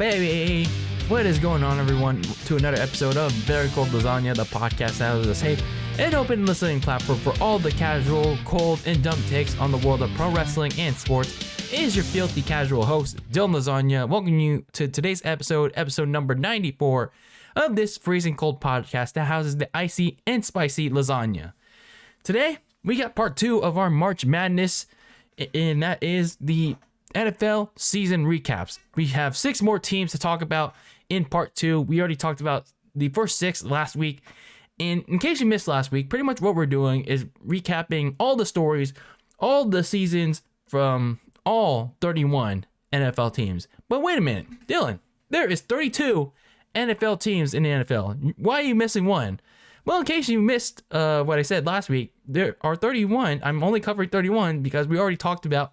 baby! What is going on, everyone, to another episode of Very Cold Lasagna, the podcast that has a safe and open listening platform for all the casual, cold, and dumb takes on the world of pro wrestling and sports. It is your filthy casual host, DylanLasagna, welcoming you to today's episode number 94 of this freezing cold podcast that houses the icy and spicy lasagna. Today, we got part 2 of our March Madness, and that is the NFL season recaps. We have 6 more teams to talk about in part 2. We already talked about the first 6 last week. And in case you missed last week, pretty much what we're doing is recapping all the stories, all the seasons from all 31 NFL teams. But wait a minute, Dylan, there is 32 NFL teams in the NFL. Why are you missing one? Well, in case you missed what I said last week, there are 31. I'm only covering 31 because we already talked about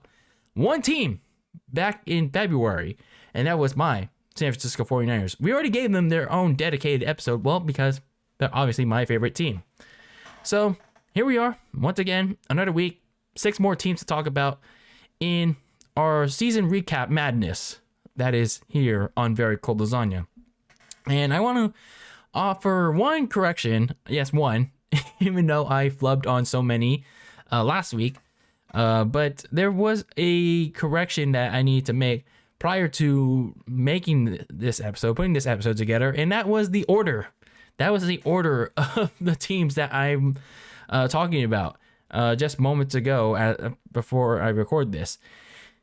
one team back in February, and that was my San Francisco 49ers. We already gave them their own dedicated episode, well, because they're obviously my favorite team. So here we are, once again, another week, 6 more teams to talk about in our season recap madness that is here on Very Cold Lasagna. And I want to offer one correction, yes, one, even though I flubbed on so many last week. But there was a correction that I need to make prior to making this episode, putting this episode together, and that was the order. That was the order of the teams that I'm talking about just moments ago before I record this.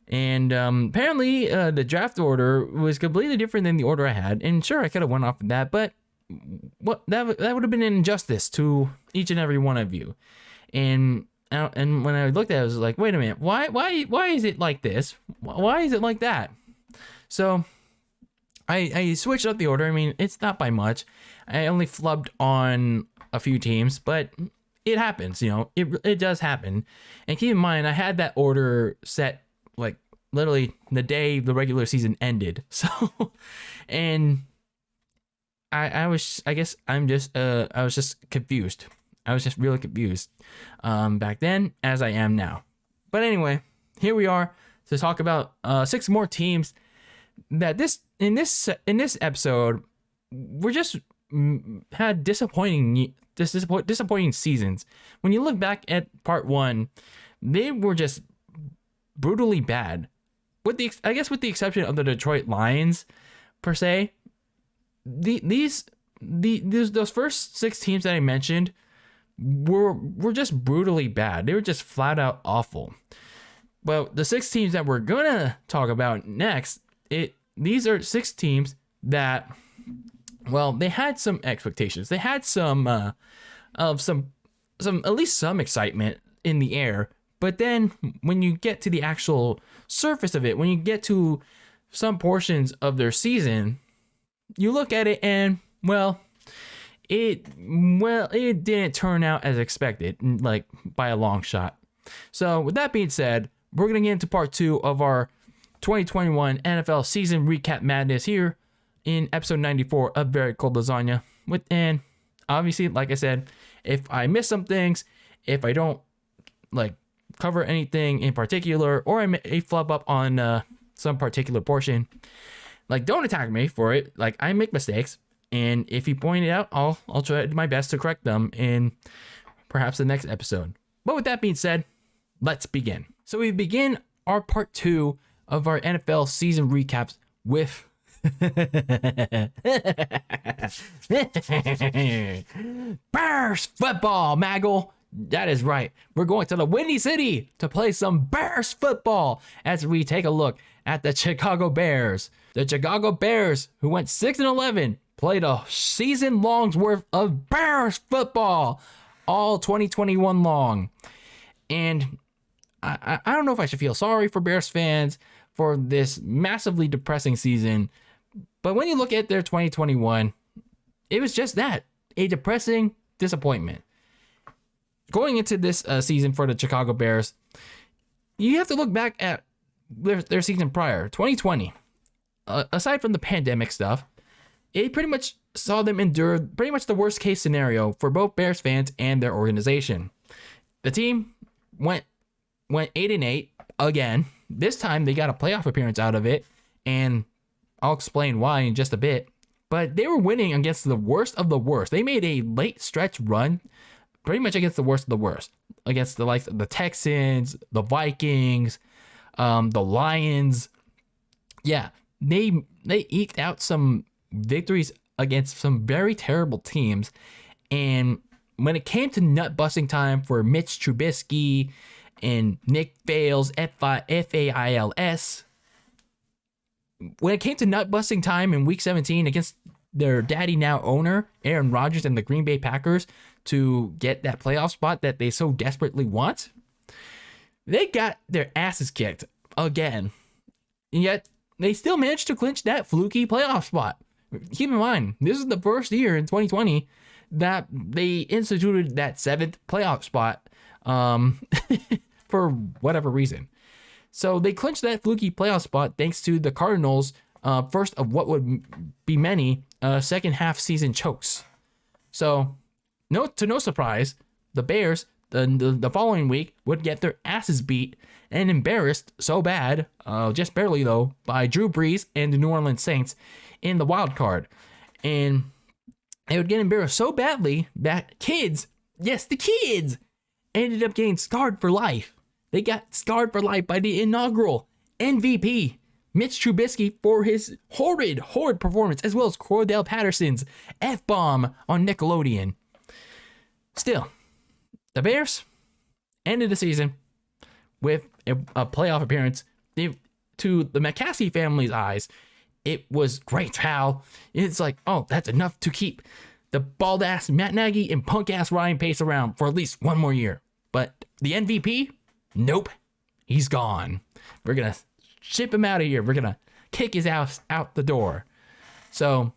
And apparently the draft order was completely different than the order I had. And sure, I could have went off of that, but that would have been an injustice to each and every one of you. And when I looked at it, I was like, wait a minute, why is it like this? Why is it like that? So I switched up the order. I mean, it's not by much. I only flubbed on a few teams, but it happens, you know, it does happen. And keep in mind, I had that order set like literally the day the regular season ended. So, and I was just confused. I was just really confused back then, as I am now. But anyway, here we are to talk about 6 more teams that in this episode we're just had disappointing seasons. When you look back at part 1, they were just brutally bad. With the exception of the Detroit Lions per se, those first 6 teams that I mentioned were just brutally bad. They were just flat out awful. Well, the 6 teams that we're gonna talk about next, these are 6 teams that, well, they had some expectations. They had some at least some excitement in the air. But then when you get to the actual surface of it, when you get to some portions of their season, you look at it and, it didn't turn out as expected, like by a long shot. So with that being said, we're going to get into part 2 of our 2021 NFL season recap madness here in episode 94 of Very Cold Lasagna. And obviously, like I said, if I miss some things, if I don't cover anything in particular, or I may flub up on some particular portion, don't attack me for it. I make mistakes, and if you point it out, I'll try my best to correct them in perhaps the next episode. But with that being said, let's begin. So we begin our part 2 of our NFL season recaps with Bears football, Maggle. That is right. We're going to the Windy City to play some Bears football as we take a look at the Chicago Bears. The Chicago Bears, who went 6-11, played a season long's worth of Bears football, all 2021 long. And I don't know if I should feel sorry for Bears fans for this massively depressing season, but when you look at their 2021, it was just that, a depressing disappointment. Going into this season for the Chicago Bears, you have to look back at their season prior, 2020. Aside from the pandemic stuff, it pretty much saw them endure pretty much the worst case scenario for both Bears fans and their organization. The team went 8-8 again. This time they got a playoff appearance out of it, and I'll explain why in just a bit. But they were winning against the worst of the worst. They made a late stretch run pretty much against the worst of the worst. Against the likes of the Texans, the Vikings, the Lions. Yeah, they eked out some victories against some very terrible teams. And when it came to nut busting time for Mitch Trubisky and Nick Foles, Fails, when it came to nut busting time in Week 17 against their daddy now owner, Aaron Rodgers and the Green Bay Packers, to get that playoff spot that they so desperately want, they got their asses kicked again. And yet, they still managed to clinch that fluky playoff spot. Keep in mind, this is the first year in 2020 that they instituted that 7th playoff spot for whatever reason. So they clinched that fluky playoff spot thanks to the Cardinals' first of what would be many second half season chokes. So, to no surprise, the Bears the following week would get their asses beat and embarrassed so bad, just barely though, by Drew Brees and the New Orleans Saints in the wild card. And they would get embarrassed so badly that kids, yes, the kids, ended up getting scarred for life. They got scarred for life by the inaugural MVP, Mitch Trubisky, for his horrid performance, as well as Cordell Patterson's F-bomb on Nickelodeon. Still, the Bears ended the season with a playoff appearance. To the McCaskey family's eyes, it was great, pal. It's like, oh, that's enough to keep the bald-ass Matt Nagy and punk-ass Ryan Pace around for at least one more year. But the MVP? Nope. He's gone. We're going to ship him out of here. We're going to kick his ass out the door. So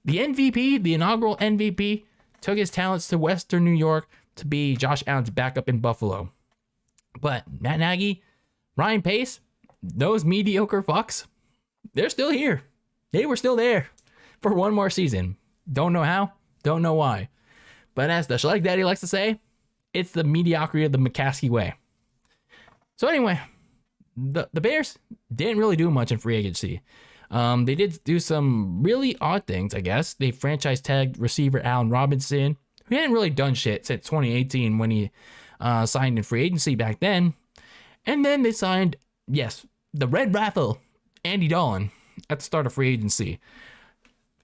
the MVP, the inaugural MVP, took his talents to Western New York to be Josh Allen's backup in Buffalo. But Matt Nagy, Ryan Pace, those mediocre fucks, they're still here. They were still there for one more season. Don't know how, don't know why. But as the Schleg Daddy likes to say, it's the mediocrity of the McCaskey way. So anyway, the Bears didn't really do much in free agency. They did do some really odd things, I guess. They franchise tagged receiver Allen Robinson, who hadn't really done shit since 2018 when he signed in free agency back then. And then they signed, yes, the Red Raffle, Andy Dalton, at the start of free agency.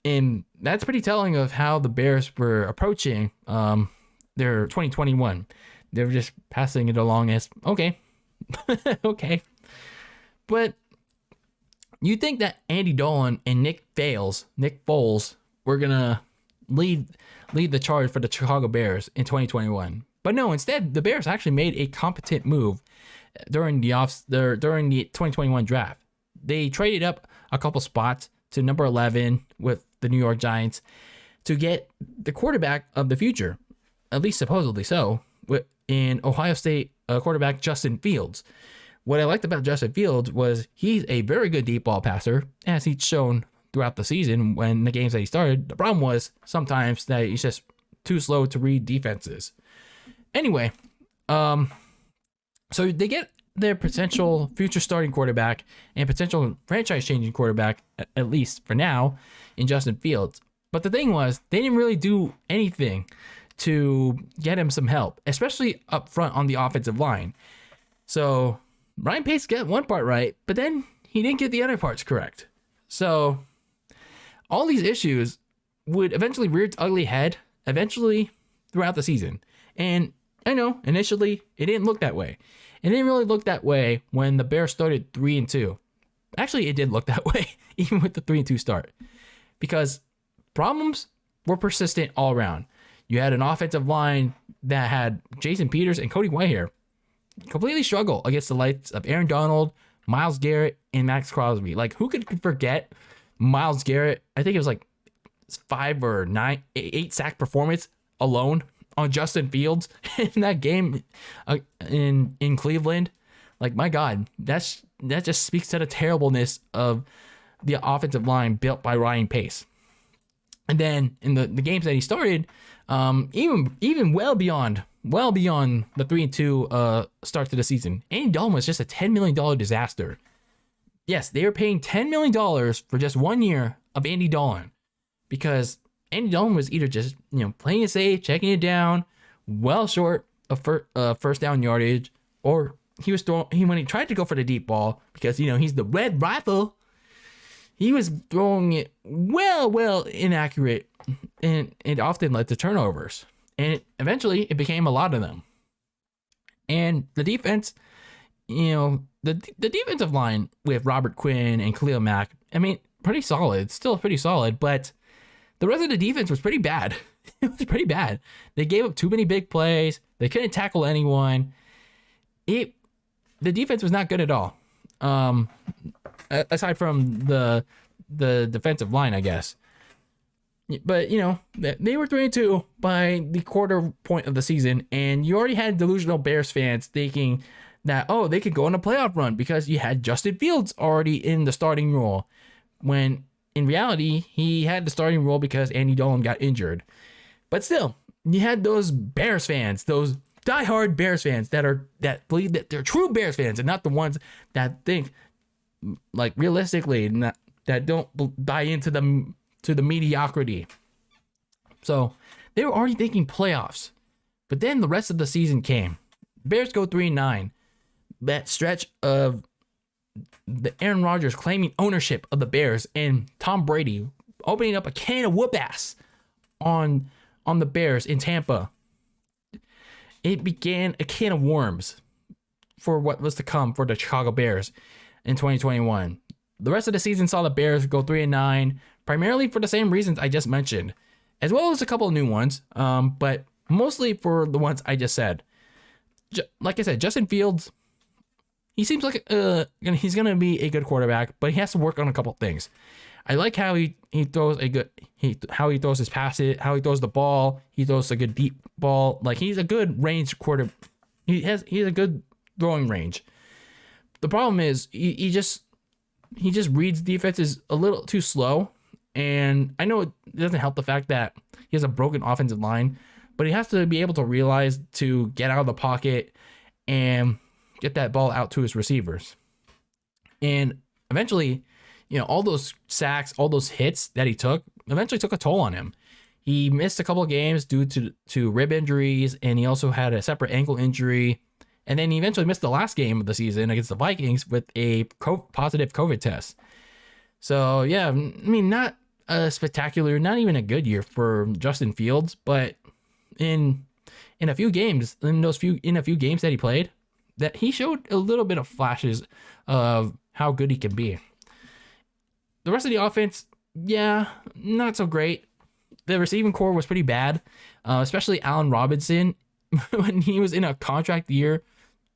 And that's pretty telling of how the Bears were approaching their 2021. They were just passing it along as, okay, okay. But you think that Andy Dalton and Nick Foles were going to lead the charge for the Chicago Bears in 2021. But no, instead, the Bears actually made a competent move during the 2021 draft. They traded up a couple spots to number 11 with the New York Giants to get the quarterback of the future, at least supposedly so, in Ohio State quarterback Justin Fields. What I liked about Justin Fields was he's a very good deep ball passer, as he's shown throughout the season when the games that he started. The problem was sometimes that he's just too slow to read defenses. Anyway, so they get their potential future starting quarterback and potential franchise-changing quarterback, at least for now, in Justin Fields. But the thing was, they didn't really do anything to get him some help, especially up front on the offensive line. So Ryan Pace got one part right, but then he didn't get the other parts correct. So all these issues would eventually rear its ugly head throughout the season. And I know, initially, it didn't look that way. It didn't really look that way when the Bears started 3-2. Actually, it did look that way, even with the 3-2 start. Because problems were persistent all around. You had an offensive line that had Jason Peters and Cody Whitehair completely struggle against the likes of Aaron Donald, Myles Garrett, and Max Crosby. Like, who could forget Myles Garrett? I think it was like 5 or 8 sack performance alone on Justin Fields in that game in Cleveland. Like, my God, that just speaks to the terribleness of the offensive line built by Ryan Pace. And then in the games that he started, even well beyond the 3-2 start to the season, Andy Dalton was just a $10 million disaster. yes, they were paying $10 million for just 1 year of Andy Dalton, because Andy Dalton was either just, playing it safe, checking it down, well short of first down yardage, or he was when he tried to go for the deep ball, because, he's the red rifle, he was throwing it well inaccurate, and it often led to turnovers. And eventually it became a lot of them. And the defense, the defensive line with Robert Quinn and Khalil Mack, pretty solid, still pretty solid, but the rest of the defense was pretty bad. It was pretty bad. They gave up too many big plays. They couldn't tackle anyone. The defense was not good at all. Aside from the defensive line, I guess. But, they were 3-2 by the quarter point of the season, and you already had delusional Bears fans thinking that, they could go on a playoff run because you had Justin Fields already in the starting role, when in reality, he had the starting role because Andy Dalton got injured. But still, you had those Bears fans, those diehard Bears fans that believe that they're true Bears fans and not the ones that think, like, realistically, that don't buy into the mediocrity. So they were already thinking playoffs. But then the rest of the season came. Bears go 3-9. That stretch of the Aaron Rodgers claiming ownership of the Bears and Tom Brady opening up a can of whoop ass on the Bears in Tampa. It began a can of worms for what was to come for the Chicago Bears in 2021. The rest of the season saw the Bears go 3-9, primarily for the same reasons I just mentioned, as well as a couple of new ones, but mostly for the ones I just said. Like I said, Justin Fields, he seems like he's going to be a good quarterback, but he has to work on a couple of things. I like how he throws how he throws his passes, how he throws the ball. He throws a good deep ball. Like, he's a good range quarter. He's a good throwing range. The problem is he just reads defenses a little too slow, and I know it doesn't help the fact that he has a broken offensive line, but he has to be able to realize to get out of the pocket and get that ball out to his receivers. And eventually, all those sacks, all those hits that he took, eventually took a toll on him. He missed a couple of games due to rib injuries, and he also had a separate ankle injury. And then he eventually missed the last game of the season against the Vikings with a positive COVID test. So, yeah, not a spectacular, not even a good year for Justin Fields, but in a few games, in a few games that he played, that he showed a little bit of flashes of how good he can be. The rest of the offense, yeah, not so great. The receiving core was pretty bad, especially Allen Robinson when he was in a contract year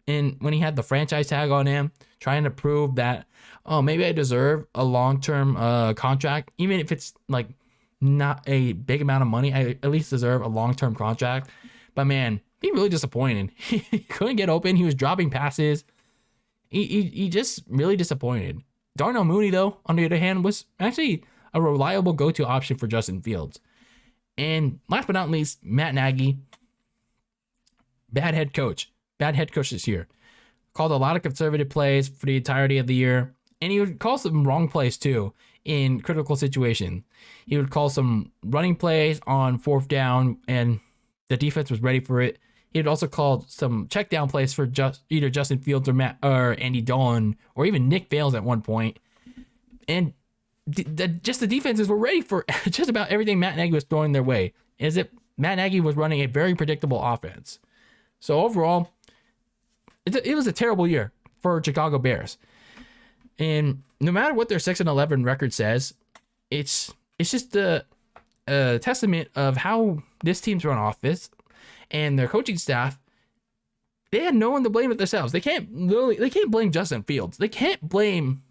and when he had the franchise tag on him, trying to prove that, maybe I deserve a long-term contract, even if it's like not a big amount of money. I at least deserve a long-term contract. But man, he really disappointed. He couldn't get open. He was dropping passes. He just really disappointed. Darnell Mooney, though, on the other hand, was actually a reliable go-to option for Justin Fields. And last but not least, Matt Naggy, bad head coach this year. Called a lot of conservative plays for the entirety of the year, and he would call some wrong plays too in critical situations. He would call some running plays on fourth down, and the defense was ready for it. He would also call some check down plays for either Justin Fields or Andy Dalton or even Nick Foles at one point. And the defenses were ready for just about everything Matt Nagy was throwing their way. As if Matt Nagy was running a very predictable offense. So overall, it was a terrible year for Chicago Bears. And no matter what their 6-11 record says, it's just a testament of how this team's run offense and their coaching staff. They had no one to blame but themselves. They can't blame Justin Fields. They can't blame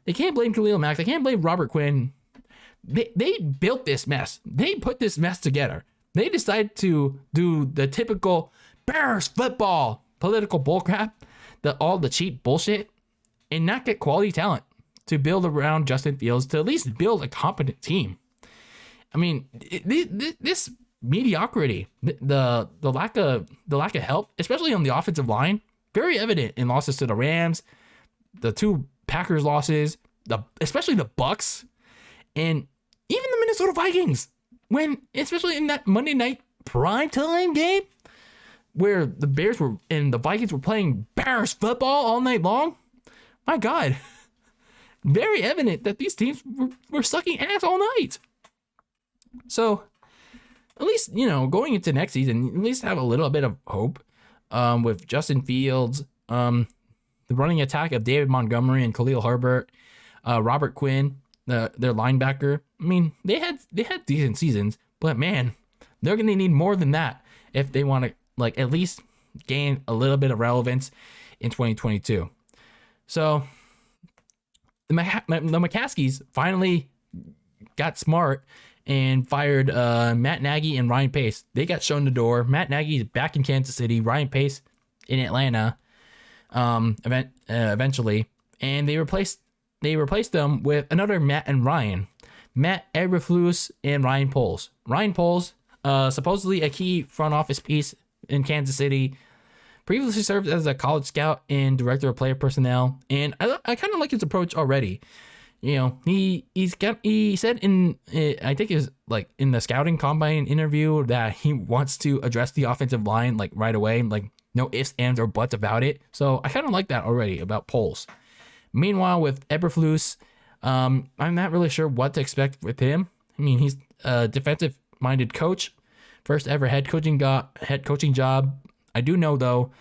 Khalil Mack. They can't blame Robert Quinn. They built this mess. They put this mess together. They decided to do the typical Bears football political bullcrap, all the cheap bullshit, and not get quality talent to build around Justin Fields to at least build a competent team. I mean, this mediocrity, the lack of help, especially on the offensive line, very evident in losses to the Rams, the two Packers losses, especially the Bucks, and even the Minnesota Vikings, especially in that Monday night primetime game where the Bears were and the Vikings were playing Bears football all night long. My God, very evident that these teams were sucking ass all night. So at least, going into next season, at least have a little bit of hope with Justin Fields, the running attack of David Montgomery and Khalil Herbert, Robert Quinn, their linebacker. I mean, they had decent seasons, but man, they're going to need more than that if they want to at least gain a little bit of relevance in 2022. So the McCaskies finally got smart and fired Matt Nagy and Ryan Pace. They got shown the door. Matt Nagy is back in Kansas City. Ryan Pace in Atlanta. Eventually, and they replaced them with another Matt and Ryan. Matt Eberflus and Ryan Poles. Ryan Poles, supposedly a key front office piece in Kansas City, previously served as a college scout and director of player personnel, and I kind of like his approach already. He said in I think it was in the scouting combine interview that he wants to address the offensive line right away, no ifs, ands, or buts about it. So I kind of like that already about Poles. Meanwhile, with Eberflus, I'm not really sure what to expect with him. I mean, he's a defensive-minded coach, first ever head coaching job. I do know though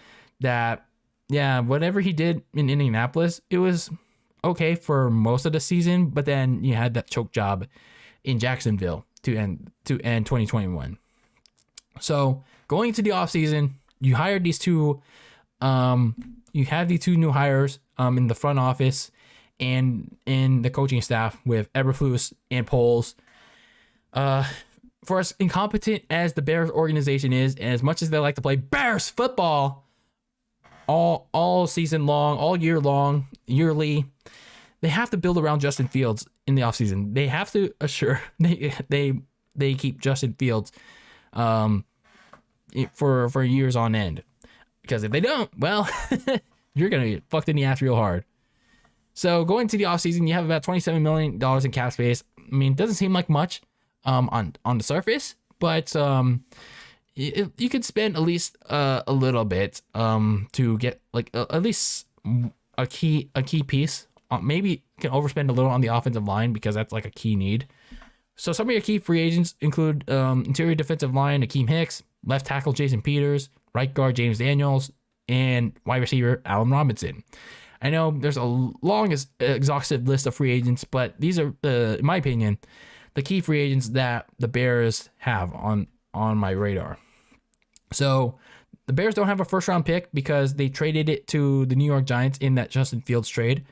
that whatever he did in Indianapolis, it was okay for most of the season, but then you had that choke job in Jacksonville to end 2021. So going into the offseason, you hired these two. You have these two new hires in the front office and in the coaching staff with Eberflus and Poles. For as incompetent as the Bears organization is, and as much as they like to play Bears football all season long, all year long, yearly, they have to build around Justin Fields in the offseason. They have to assure they keep Justin Fields for years on end. Because if they don't, well, you're going to get fucked in the ass real hard. So going to the offseason, you have about $27 million in cap space. I mean, it doesn't seem like much on the surface, but you could spend at least a little bit to get at least a key piece. Maybe you can overspend a little on the offensive line because that's a key need. So some of your key free agents include interior defensive line Akeem Hicks, left tackle Jason Peters, right guard James Daniels, and wide receiver Allen Robinson. I know there's a long, exhaustive list of free agents, but these are, in my opinion, the key free agents that the Bears have on my radar. So the Bears don't have a first-round pick because they traded it to the New York Giants in that Justin Fields trade.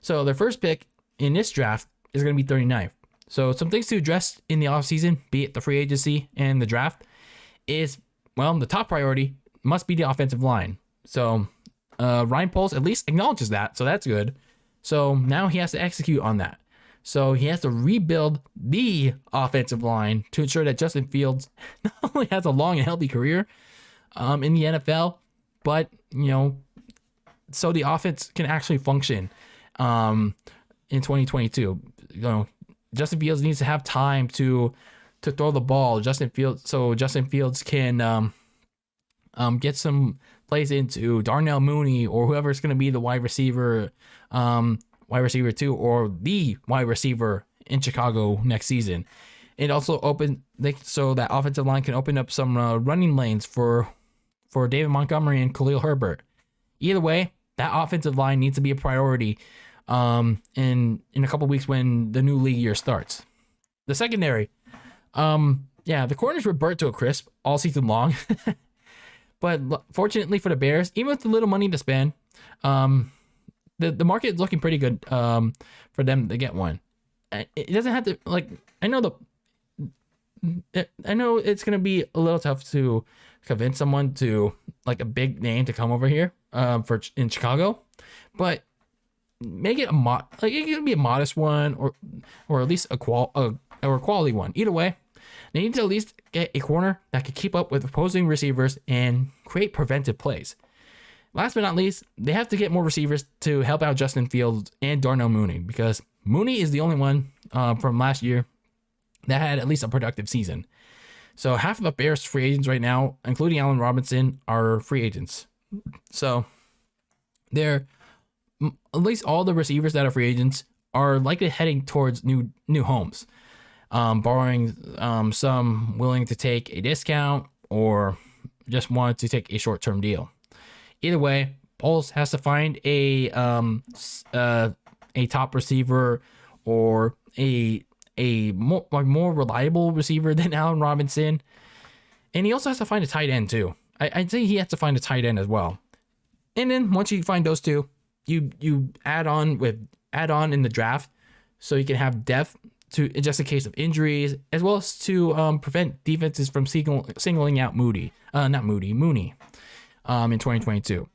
So their first pick in this draft is going to be 39th. So some things to address in the offseason, be it the free agency and the draft, is, well, the top priority must be the offensive line. So Ryan Poles at least acknowledges that, so that's good. So now he has to execute on that. So he has to rebuild the offensive line to ensure that Justin Fields not only has a long and healthy career in the NFL, but, so the offense can actually function in 2022. Justin Fields needs to have time to throw the ball. Justin Fields can get some plays into Darnell Mooney or whoever's going to be the wide receiver 2 or the wide receiver in Chicago next season. It also so that offensive line can open up some running lanes for David Montgomery and Khalil Herbert. Either way, that offensive line needs to be a priority in a couple weeks when the new league year starts. The secondary, the corners revert to a crisp all season long. But fortunately for the Bears, even with the little money to spend, the market is looking pretty good for them to get one. It doesn't have to, I know it's going to be a little tough to convince someone to, a big name to come over here in Chicago, but make it it can be a modest one or at least a quality one. Either way, they need to at least get a corner that can keep up with opposing receivers and create preventive plays. last but not least, they have to get more receivers to help out Justin Fields and Darnell Mooney, because Mooney is the only one from last year that had at least a productive season. So half of the Bears free agents right now, including Allen Robinson, are free agents. So they're, at least all the receivers that are free agents are likely heading towards new homes, barring some willing to take a discount or just wanted to take a short-term deal. Either way, Bowles has to find a top receiver or a more reliable receiver than Allen Robinson, and he also has to find a tight end too. I'd say he has to find a tight end as well. And then once you find those two, you add on in the draft, so you can have depth to just in case of injuries, as well as to prevent defenses from singling out Mooney in 2022.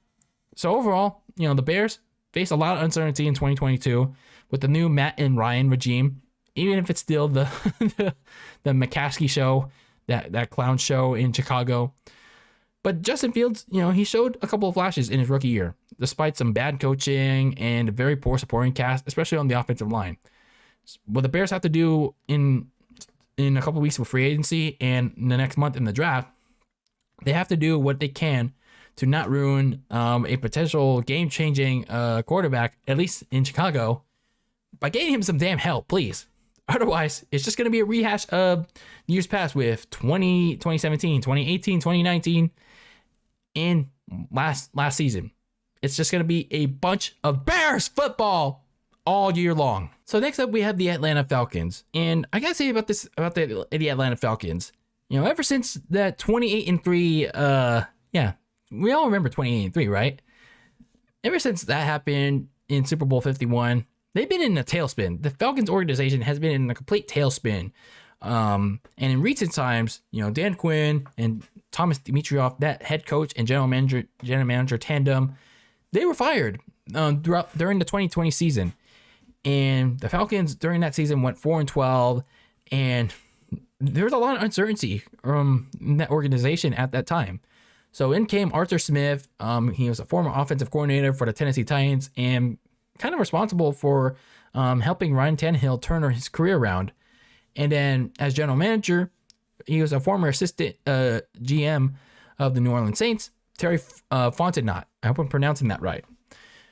So overall, the Bears face a lot of uncertainty in 2022 with the new Matt and Ryan regime, even if it's still the McCaskey show, that clown show in Chicago. But Justin Fields, he showed a couple of flashes in his rookie year, despite some bad coaching and a very poor supporting cast, especially on the offensive line. What the Bears have to do in a couple of weeks of free agency and in the next month in the draft, they have to do what they can to not ruin a potential game-changing quarterback, at least in Chicago, by getting him some damn help, please. Otherwise, it's just going to be a rehash of years past with 2017, 2018, 2019, and last season. It's just going to be a bunch of Bears football all year long. So next up, we have the Atlanta Falcons. And I got to say about the Atlanta Falcons, ever since that 28-3, we all remember 28-3, right? Ever since that happened in Super Bowl 51, they've been in a tailspin. The Falcons organization has been in a complete tailspin. And in recent times, Dan Quinn and Thomas Dimitroff, that head coach and general manager tandem, they were fired during the 2020 season. And the Falcons during that season went 4-12, and there was a lot of uncertainty in that organization at that time. So in came Arthur Smith. He was a former offensive coordinator for the Tennessee Titans and kind of responsible for helping Ryan Tannehill turn his career around. And then as general manager, he was a former assistant GM of the New Orleans Saints, Terry Fontenot. I hope I'm pronouncing that right.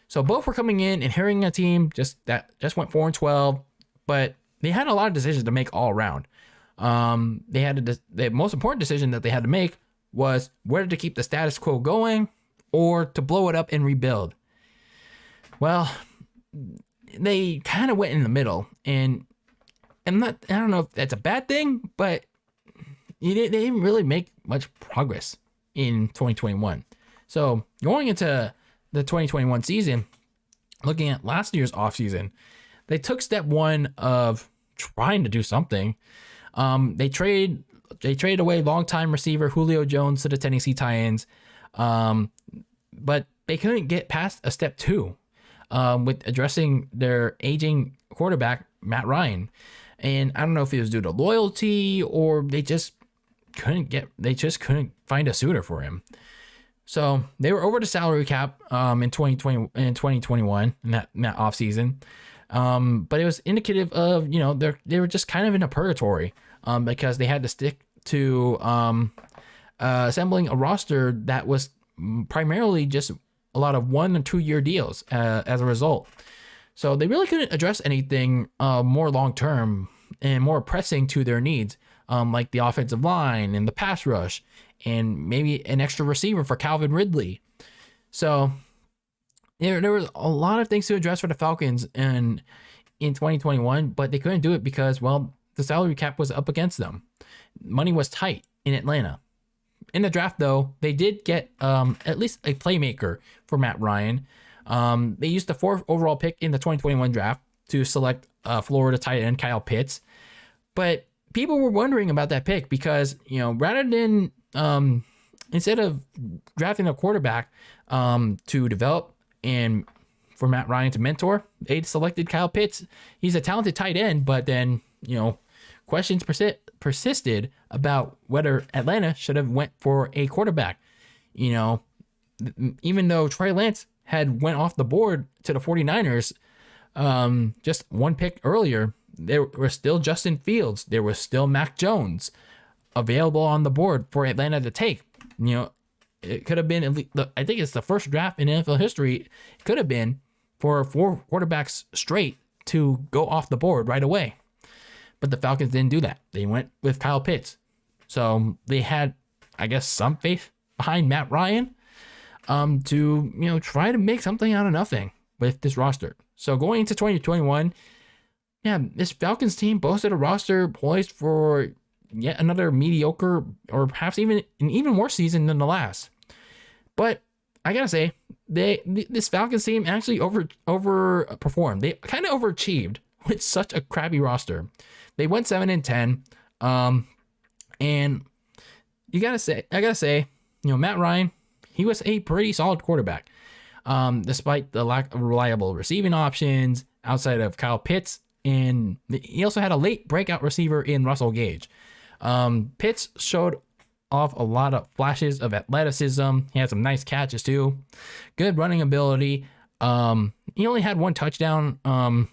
So both were coming in and inheriting a team just went 4-12, but they had a lot of decisions to make all around. The most important decision that they had to make was whether to keep the status quo going or to blow it up and rebuild. Well, they kind of went in the middle, and I don't know if that's a bad thing, but they didn't really make much progress in 2021. So going into the 2021 season, looking at last year's offseason, they took step one of trying to do something. They traded away longtime receiver Julio Jones to the Tennessee Titans, but they couldn't get past a step two with addressing their aging quarterback, Matt Ryan. And I don't know if it was due to loyalty or they just couldn't find a suitor for him. So they were over the salary cap in 2021 in that offseason. But it was indicative of, they were just kind of in a purgatory because they had to stick to assembling a roster that was primarily just a lot of 1 or 2 year deals as a result. So they really couldn't address anything more long-term and more pressing to their needs, like the offensive line and the pass rush and maybe an extra receiver for Calvin Ridley. So there was a lot of things to address for the Falcons in 2021, but they couldn't do it because, well, the salary cap was up against them. Money was tight in Atlanta. In the draft, though, they did get at least a playmaker for Matt Ryan. They used the 4th overall pick in the 2021 draft to select Florida tight end Kyle Pitts. But people were wondering about that pick because, rather than instead of drafting a quarterback to develop and for Matt Ryan to mentor, they selected Kyle Pitts. He's a talented tight end, but then, questions persisted about whether Atlanta should have went for a quarterback. even though Trey Lance had went off the board to the 49ers just one pick earlier, there was still Justin Fields. There was still Mac Jones available on the board for Atlanta to take. It could have been, I think it's the first draft in NFL history, it could have been for 4 quarterbacks straight to go off the board right away. But the Falcons didn't do that. They went with Kyle Pitts. So they had, I guess, some faith behind Matt Ryan to, try to make something out of nothing with this roster. So going into 2021, this Falcons team boasted a roster poised for yet another mediocre or perhaps even an even worse season than the last. But I gotta say, this Falcons team actually overperformed. They kind of overachieved with such a crappy roster. They went 7-10, and I gotta say, Matt Ryan, he was a pretty solid quarterback, despite the lack of reliable receiving options outside of Kyle Pitts, and he also had a late breakout receiver in Russell Gage. Pitts showed off a lot of flashes of athleticism. He had some nice catches too, good running ability. He only had 1 touchdown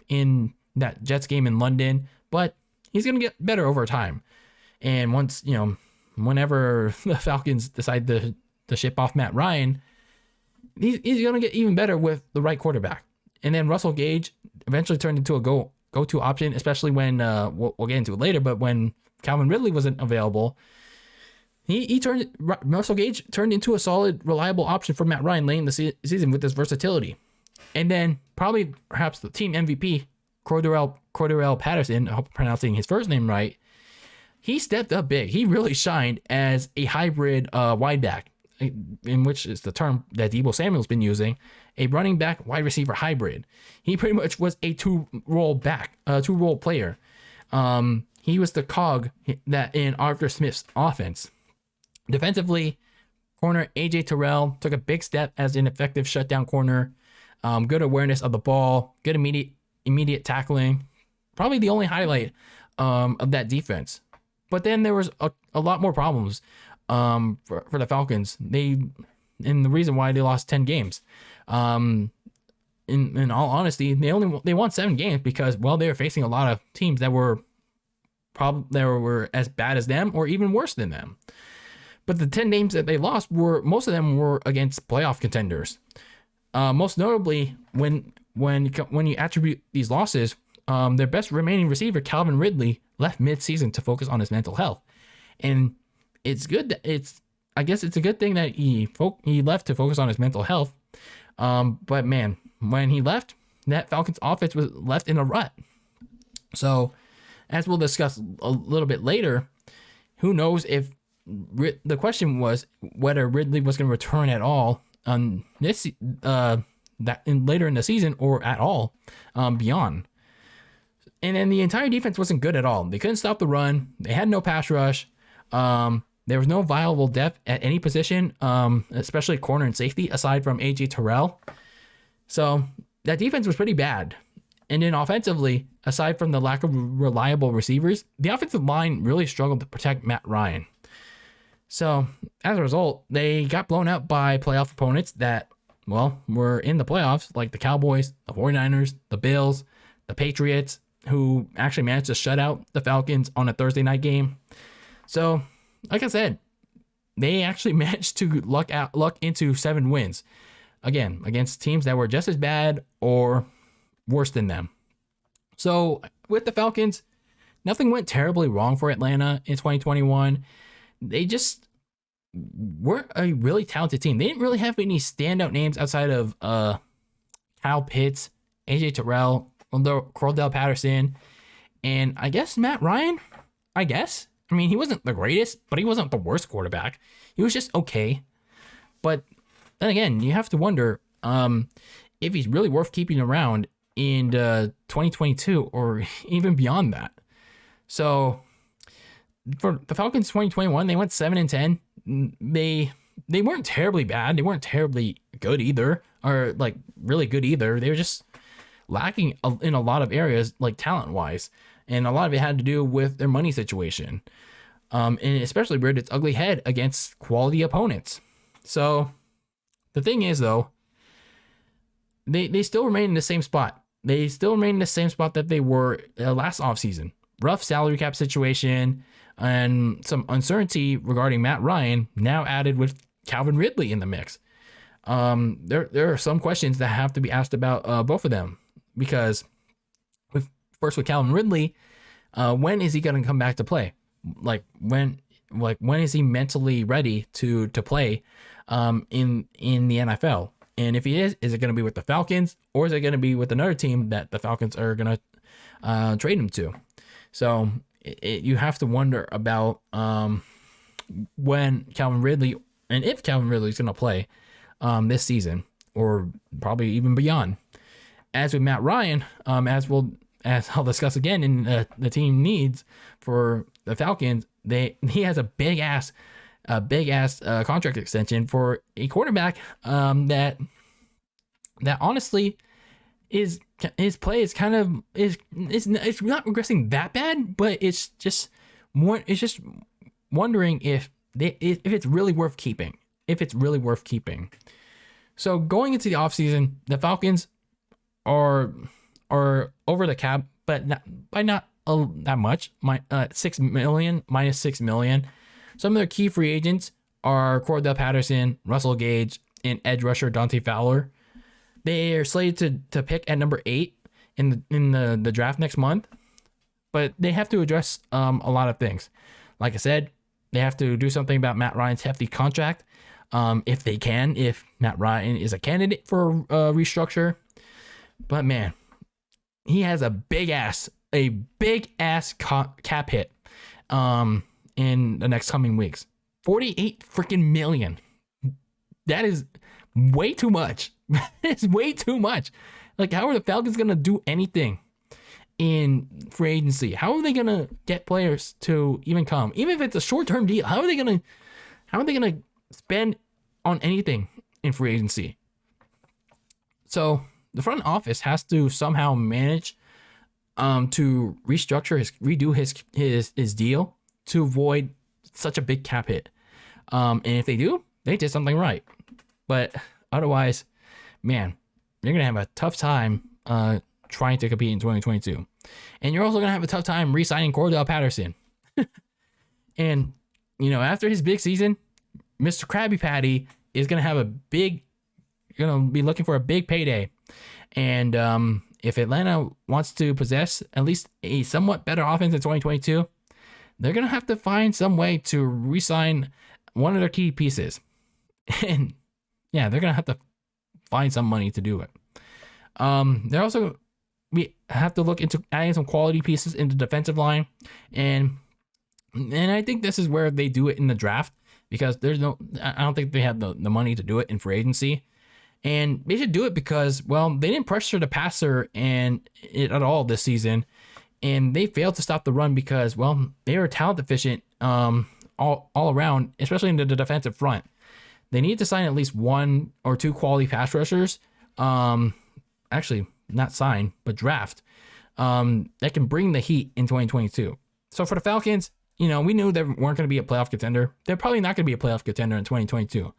in that Jets game in London, but he's gonna get better over time. And once whenever the Falcons decide to ship off Matt Ryan, he's gonna get even better with the right quarterback. And then Russell Gage eventually turned into a go-to option, especially when we'll get into it later. But when Calvin Ridley wasn't available, Russell Gage turned into a solid, reliable option for Matt Ryan late in the season with his versatility. And then perhaps the team MVP, Cordarrelle Patterson, I hope I'm pronouncing his first name right, he stepped up big. He really shined as a hybrid wide back, in which is the term that Deebo Samuel's been using, a running back wide receiver hybrid. He pretty much was a two-role player. He was the cog that in Arthur Smith's offense. Defensively, corner AJ Terrell took a big step as an effective shutdown corner. Good awareness of the ball, good immediate tackling. Probably the only highlight of that defense. But then there was a lot more problems for the Falcons. And the reason why they lost 10 games. In all honesty, they won 7 games because, well, they were facing a lot of teams that were as bad as them or even worse than them. But the 10 games that they lost most of them were against playoff contenders. Most notably, when you attribute these losses, their best remaining receiver, Calvin Ridley, left mid-season to focus on his mental health, and it's good. I guess it's a good thing that he left to focus on his mental health. But man, when he left, that Falcons offense was left in a rut. So, as we'll discuss a little bit later, who knows if the question was whether Ridley was going to return at all on this later in the season or at all beyond. And then the entire defense wasn't good at all. They couldn't stop the run. They had no pass rush. There was no viable depth at any position, especially corner and safety, aside from AJ Terrell. So that defense was pretty bad. And then offensively, aside from the lack of reliable receivers, the offensive line really struggled to protect Matt Ryan. So as a result, they got blown out by playoff opponents that, well, were in the playoffs, like the Cowboys, the 49ers, the Bills, the Patriots, who actually managed to shut out the Falcons on a Thursday night game. So, like I said, they actually managed to luck into 7 wins. Again, against teams that were just as bad or worse than them. So, with the Falcons, nothing went terribly wrong for Atlanta in 2021. They just were a really talented team. They didn't really have any standout names outside of Kyle Pitts, AJ Terrell, Cordarrelle Patterson, and I guess Matt Ryan. I mean, he wasn't the greatest, but he wasn't the worst quarterback. He was just okay. But then again, you have to wonder if he's really worth keeping around in 2022 or even beyond that. So for the Falcons 2021, they went 7-10. They weren't terribly bad. They weren't terribly good either, or like really good either. They were just lacking in a lot of areas, like talent-wise, and a lot of it had to do with their money situation, and especially reared its ugly head against quality opponents. So The thing is, though, they still remain in the same spot. They still remain in the same spot that they were last offseason. Rough salary cap situation and some uncertainty regarding Matt Ryan now added with Calvin Ridley in the mix. There are some questions that have to be asked about both of them, because first with Calvin Ridley, when is he going to come back to play? When is he mentally ready to play in the NFL? And if he is it going to be with the Falcons, or is it going to be with another team that the Falcons are going to trade him to? So you have to wonder about when Calvin Ridley, and if Calvin Ridley is going to play this season, or probably even beyond. As with Matt Ryan, as I'll discuss again in the team needs for the Falcons, he has a big ass contract extension for a quarterback that honestly his play is kind of it's not regressing that bad, but it's just wondering if it's really worth keeping. So going into the offseason, the Falcons are over the cap, but not that much. $6 million minus $6 million. Some of their key free agents are Cordell Patterson, Russell Gage, and edge rusher Dante Fowler. They are slated to pick at number 8 in the draft next month, but they have to address a lot of things. Like I said, they have to do something about Matt Ryan's hefty contract, if Matt Ryan is a candidate for a restructure. But man, he has a big ass cap hit in the next coming weeks. 48 freaking million. That is way too much. It's way too much. Like, how are the Falcons gonna do anything in free agency? How are they gonna get players to even come? Even if it's a short-term deal, how are they gonna spend on anything in free agency? So the front office has to somehow manage to redo his deal to avoid such a big cap hit. And if they do, they did something right. But otherwise, man, you're gonna have a tough time trying to compete in 2022. And you're also gonna have a tough time re-signing Cordell Patterson. And after his big season, Mr. Krabby Patty is gonna be looking for a big payday. And if Atlanta wants to possess at least a somewhat better offense in 2022, they're gonna have to find some way to re-sign one of their key pieces. And yeah, they're gonna have to find some money to do it. We have to look into adding some quality pieces in the defensive line, and I think this is where they do it in the draft, because I don't think they have the money to do it in free agency. And they should do it because, well, they didn't pressure the passer at all this season, and they failed to stop the run because, well, they were talent deficient all around, especially in the defensive front. They need to sign at least 1 or 2 quality pass rushers. Actually, not sign, but draft. That can bring the heat in 2022. So for the Falcons, we knew they weren't going to be a playoff contender. They're probably not going to be a playoff contender in 2022.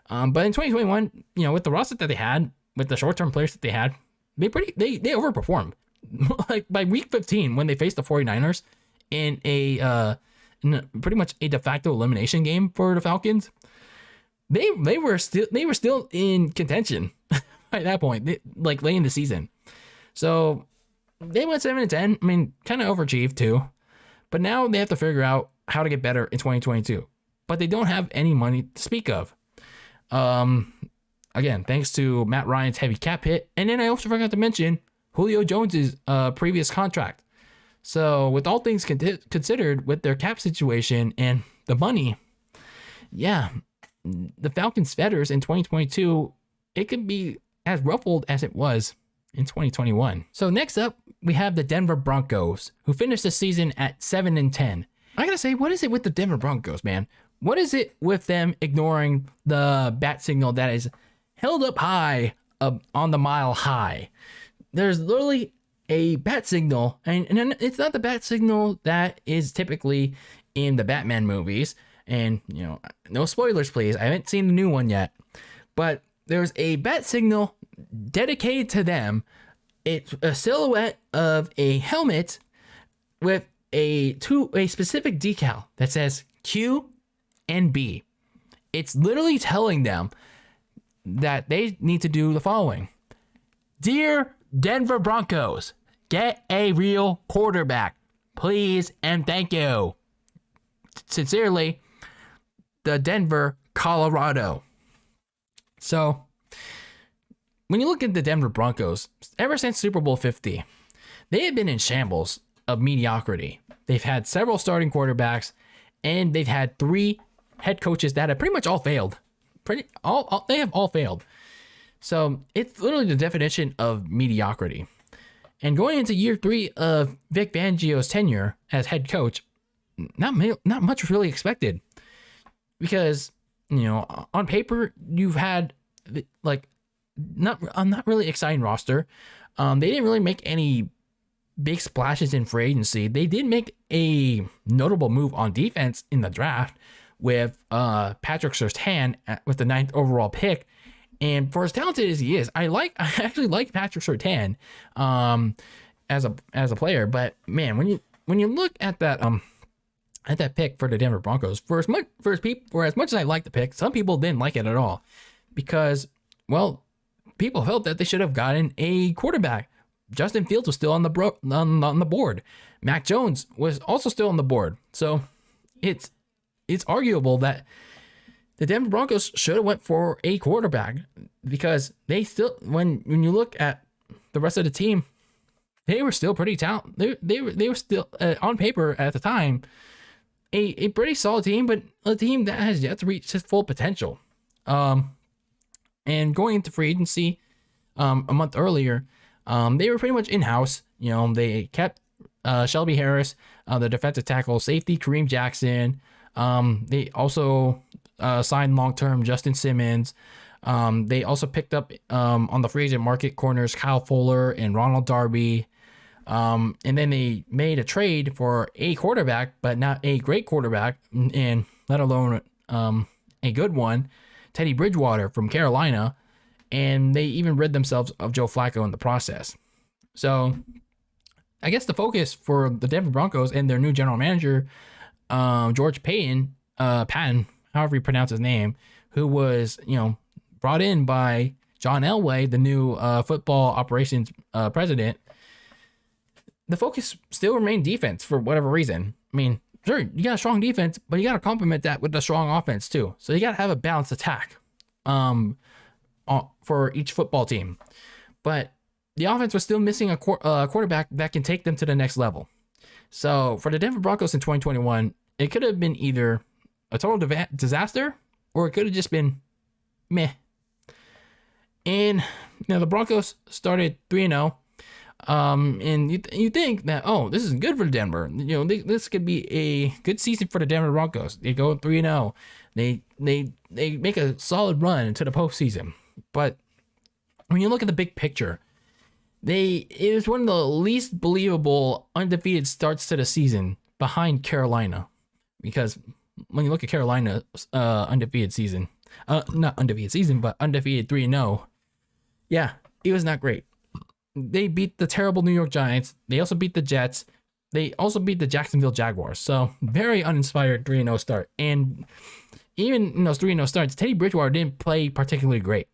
But in 2021, with the roster that they had, with the short-term players that they had, they overperformed. Like by week 15, when they faced the 49ers in pretty much a de facto elimination game for the Falcons, they were still in contention at that point, like late in the season. So they went 7-10. I mean, kind of overachieved too. But now they have to figure out how to get better in 2022. But they don't have any money to speak of. Again, thanks to Matt Ryan's heavy cap hit. And then I also forgot to mention Julio Jones's previous contract. So with all things considered, with their cap situation and the money, yeah, the Falcons' feathers in 2022, it could be as ruffled as it was in 2021. So next up, we have the Denver Broncos, who finished the season at 7-10. I gotta say, what is it with the Denver Broncos, man? What is it with them ignoring the bat signal that is held up high on the mile high? There's literally a bat signal, and it's not the bat signal that is typically in the Batman movies. And, no spoilers, please. I haven't seen the new one yet. But there's a bat signal dedicated to them. It's a silhouette of a helmet with a specific decal that says Q and B. It's literally telling them that they need to do the following. Dear Denver Broncos, get a real quarterback, please and thank you. Sincerely, the Denver, Colorado. So, when you look at the Denver Broncos, ever since Super Bowl 50, they have been in shambles of mediocrity. They've had several starting quarterbacks, and they've had 3 head coaches that have pretty much all failed. They have all failed. So it's literally the definition of mediocrity. And going into year 3 of Vic Fangio's tenure as head coach, not much really expected, because on paper you've had not really exciting roster. They didn't really make any big splashes in free agency. They did make a notable move on defense in the draft with Patrick Surtain with the 9th overall pick. And for as talented as he is, I actually like Patrick Surtain as a player. But man, when you look at that pick for the Denver Broncos, for as much as I like the pick, some people didn't like it at all, because people felt that they should have gotten a quarterback. Justin Fields was still on the board. Mac Jones was also still on the board. So it's arguable that the Denver Broncos should have went for a quarterback, because they still, when you look at the rest of the team, they were still pretty talented. They were still on paper at the time a pretty solid team, but a team that has yet to reach its full potential. And going into free agency a month earlier, they were pretty much in-house. They kept Shelby Harris, the defensive tackle, safety Kareem Jackson. They also signed long-term Justin Simmons. They also picked up on the free agent market corners Kyle Fuller and Ronald Darby. And then they made a trade for a quarterback, but not a great quarterback, and let alone a good one, Teddy Bridgewater from Carolina. And they even rid themselves of Joe Flacco in the process. So I guess the focus for the Denver Broncos and their new general manager, George Patton, however you pronounce his name, who was, brought in by John Elway, the new football operations president. The focus still remained defense for whatever reason. I mean, sure, you got a strong defense, but you got to complement that with a strong offense too. So you got to have a balanced attack for each football team. But the offense was still missing a quarterback that can take them to the next level. So for the Denver Broncos in 2021, it could have been either a total disaster, or it could have just been meh. And the Broncos started 3-0. And you think that, this is good for Denver. This could be a good season for the Denver Broncos. They go 3-0. They make a solid run into the postseason. But when you look at the big picture, it was one of the least believable undefeated starts to the season behind Carolina. Because when you look at Carolina's undefeated season, not undefeated season, but undefeated 3-0, yeah, it was not great. They beat the terrible New York Giants. They also beat the Jets. They also beat the Jacksonville Jaguars. So very uninspired 3-0 start. And even in those 3-0 starts, Teddy Bridgewater didn't play particularly great.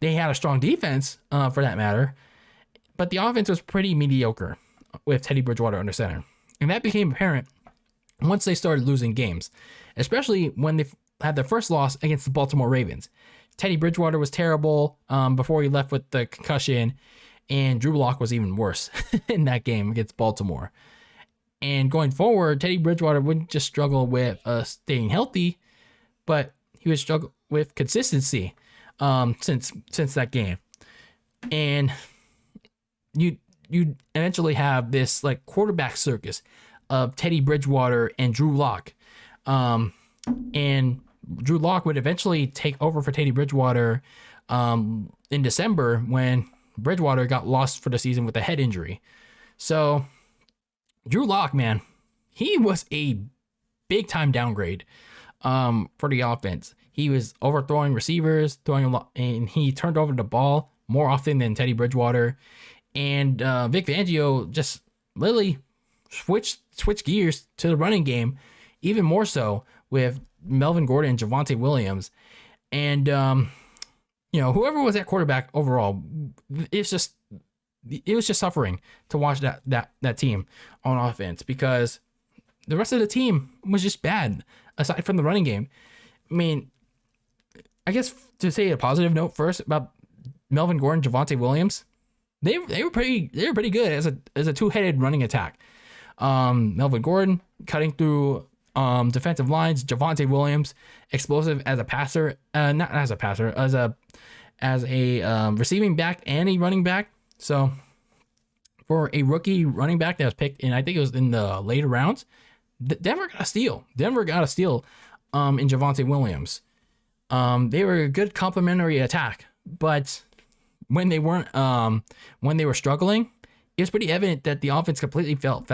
They had a strong defense, for that matter, but the offense was pretty mediocre with Teddy Bridgewater under center. And that became apparent once they started losing games, especially when they had their first loss against the Baltimore Ravens. Teddy Bridgewater was terrible before he left with the concussion, and Drew Lock was even worse in that game against Baltimore. And going forward, Teddy Bridgewater wouldn't just struggle with staying healthy, but he would struggle with consistency since that game. And you eventually have this quarterback circus of Teddy Bridgewater and Drew Lock. And Drew Lock would eventually take over for Teddy Bridgewater in December, when Bridgewater got lost for the season with a head injury. So Drew Lock, man, he was a big time downgrade for the offense. He was overthrowing receivers, throwing a lot, and he turned over the ball more often than Teddy Bridgewater. And Vic Fangio just literally switched gears to the running game, even more so with Melvin Gordon and Javonte Williams. And, whoever was at quarterback overall, it was just suffering to watch that team on offense, because the rest of the team was just bad aside from the running game. I mean, I guess to say a positive note first about Melvin Gordon, Javonte Williams, they were pretty good as a two-headed running attack. Melvin Gordon cutting through defensive lines, Javonte Williams explosive as a passer, not as a passer, as a receiving back and a running back. So for a rookie running back that was picked in, I think it was in the later rounds, Denver got a steal. in Javonte Williams. They were a good complementary attack, but when they were struggling, it was pretty evident that the offense completely fell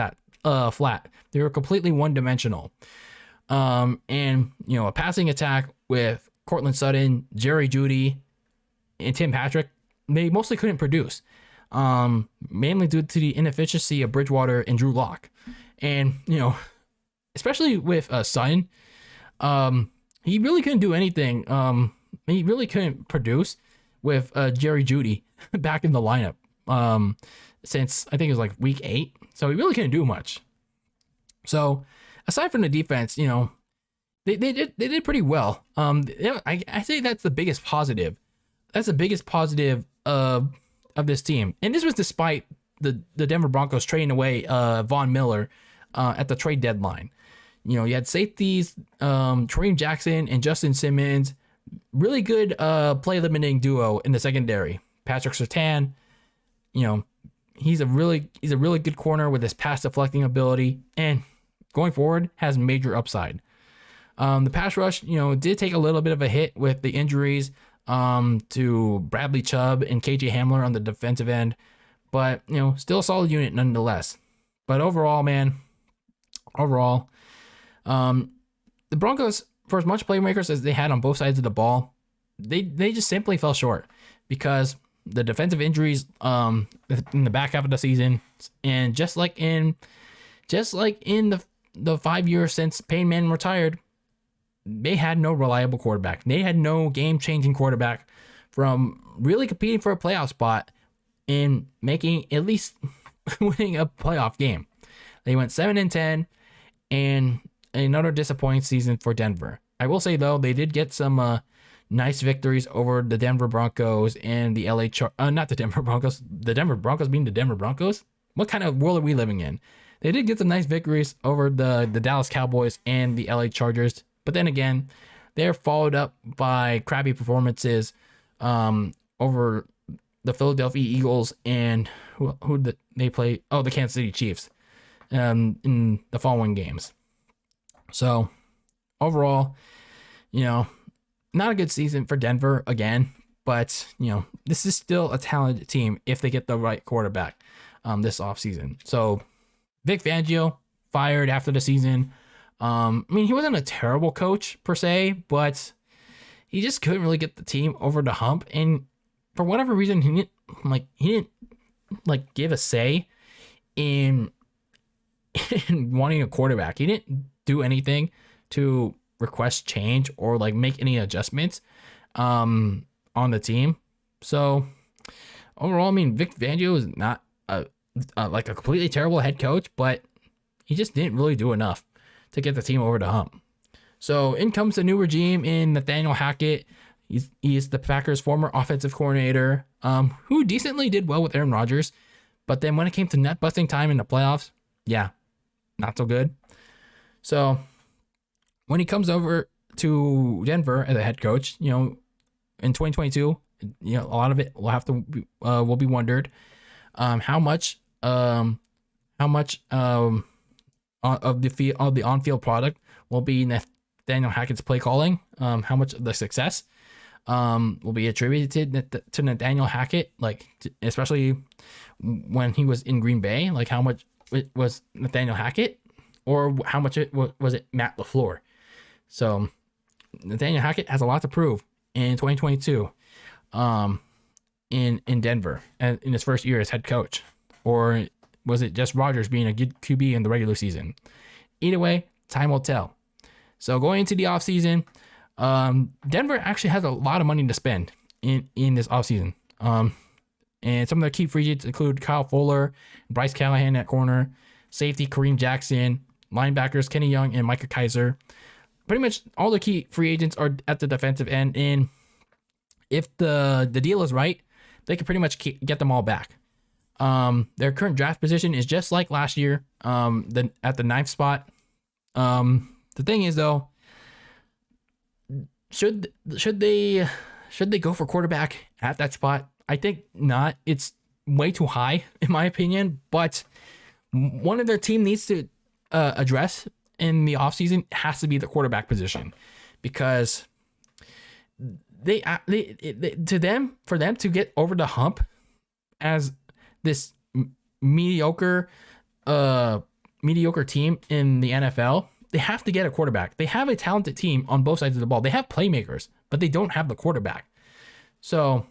flat. They were completely one-dimensional. And a passing attack with Cortland Sutton, Jerry Jeudy, and Tim Patrick, they mostly couldn't produce, mainly due to the inefficiency of Bridgewater and Drew Lock. And especially with Sutton, he really couldn't do anything. He really couldn't produce with Jerry Jeudy back in the lineup since I think it was like week 8. So he really couldn't do much. So aside from the defense, they did pretty well. I say that's the biggest positive. That's the biggest positive of this team. And this was despite the Denver Broncos trading away Von Miller at the trade deadline. You had safeties, Kareem Jackson and Justin Simmons, really good play limiting duo in the secondary. Patrick Surtain, he's a really good corner with his pass deflecting ability, and going forward has major upside. The pass rush, did take a little bit of a hit with the injuries to Bradley Chubb and KJ Hamler on the defensive end, but still a solid unit nonetheless. But overall, the Broncos, for as much playmakers as they had on both sides of the ball, they just simply fell short because the defensive injuries in the back half of the season, and just like in the 5 years since Peyton Manning retired, they had no reliable quarterback. They had no game-changing quarterback from really competing for a playoff spot and making at least winning a playoff game. They went 7-10, and another disappointing season for Denver. I will say though, they did get some nice victories over the Denver Broncos and the not the Denver Broncos. The Denver Broncos being the Denver Broncos. What kind of world are we living in? They did get some nice victories over the Dallas Cowboys and the LA Chargers. But then again, they're followed up by crappy performances over the Philadelphia Eagles and who did they play? Oh, the Kansas City Chiefs in the following games. So overall, not a good season for Denver again, but this is still a talented team if they get the right quarterback this offseason. So Vic Fangio fired after the season. He wasn't a terrible coach per se, but he just couldn't really get the team over the hump. And for whatever reason, he didn't give a say in wanting a quarterback. He didn't do anything to request change or make any adjustments on the team. So overall, Vic Fangio is not a completely terrible head coach, but he just didn't really do enough to get the team over the hump. So in comes the new regime in Nathaniel Hackett. He's the Packers' former offensive coordinator, who decently did well with Aaron Rodgers, but then when it came to net busting time in the playoffs, not so good. So when he comes over to Denver as a head coach, in 2022, a lot of it will have to will be wondered how much of the on-field product will be Nathaniel Hackett's play calling. How much of the success will be attributed to Nathaniel Hackett, especially when he was in Green Bay, how much it was Nathaniel Hackett, or how much was it Matt LaFleur. So Nathaniel Hackett has a lot to prove in 2022 in Denver in his first year as head coach. Or was it just Rodgers being a good QB in the regular season? Either way, time will tell. So going into the offseason, Denver actually has a lot of money to spend in this offseason. And some of their key free agents include Kyle Fuller, Bryce Callahan at corner, safety Kareem Jackson, linebackers Kenny Young and Micah Kaiser. Pretty much all the key free agents are at the defensive end, and if the deal is right, they can pretty much get them all back. Their current draft position is just like last year, at the 9th spot. The thing is though, should they go for quarterback at that spot? I think not. It's way too high in my opinion, but one of their team needs to address in the offseason has to be the quarterback position, because for them to get over the hump as this mediocre team in the NFL, they have to get a quarterback. They have a talented team on both sides of the ball. They have playmakers, but they don't have the quarterback. So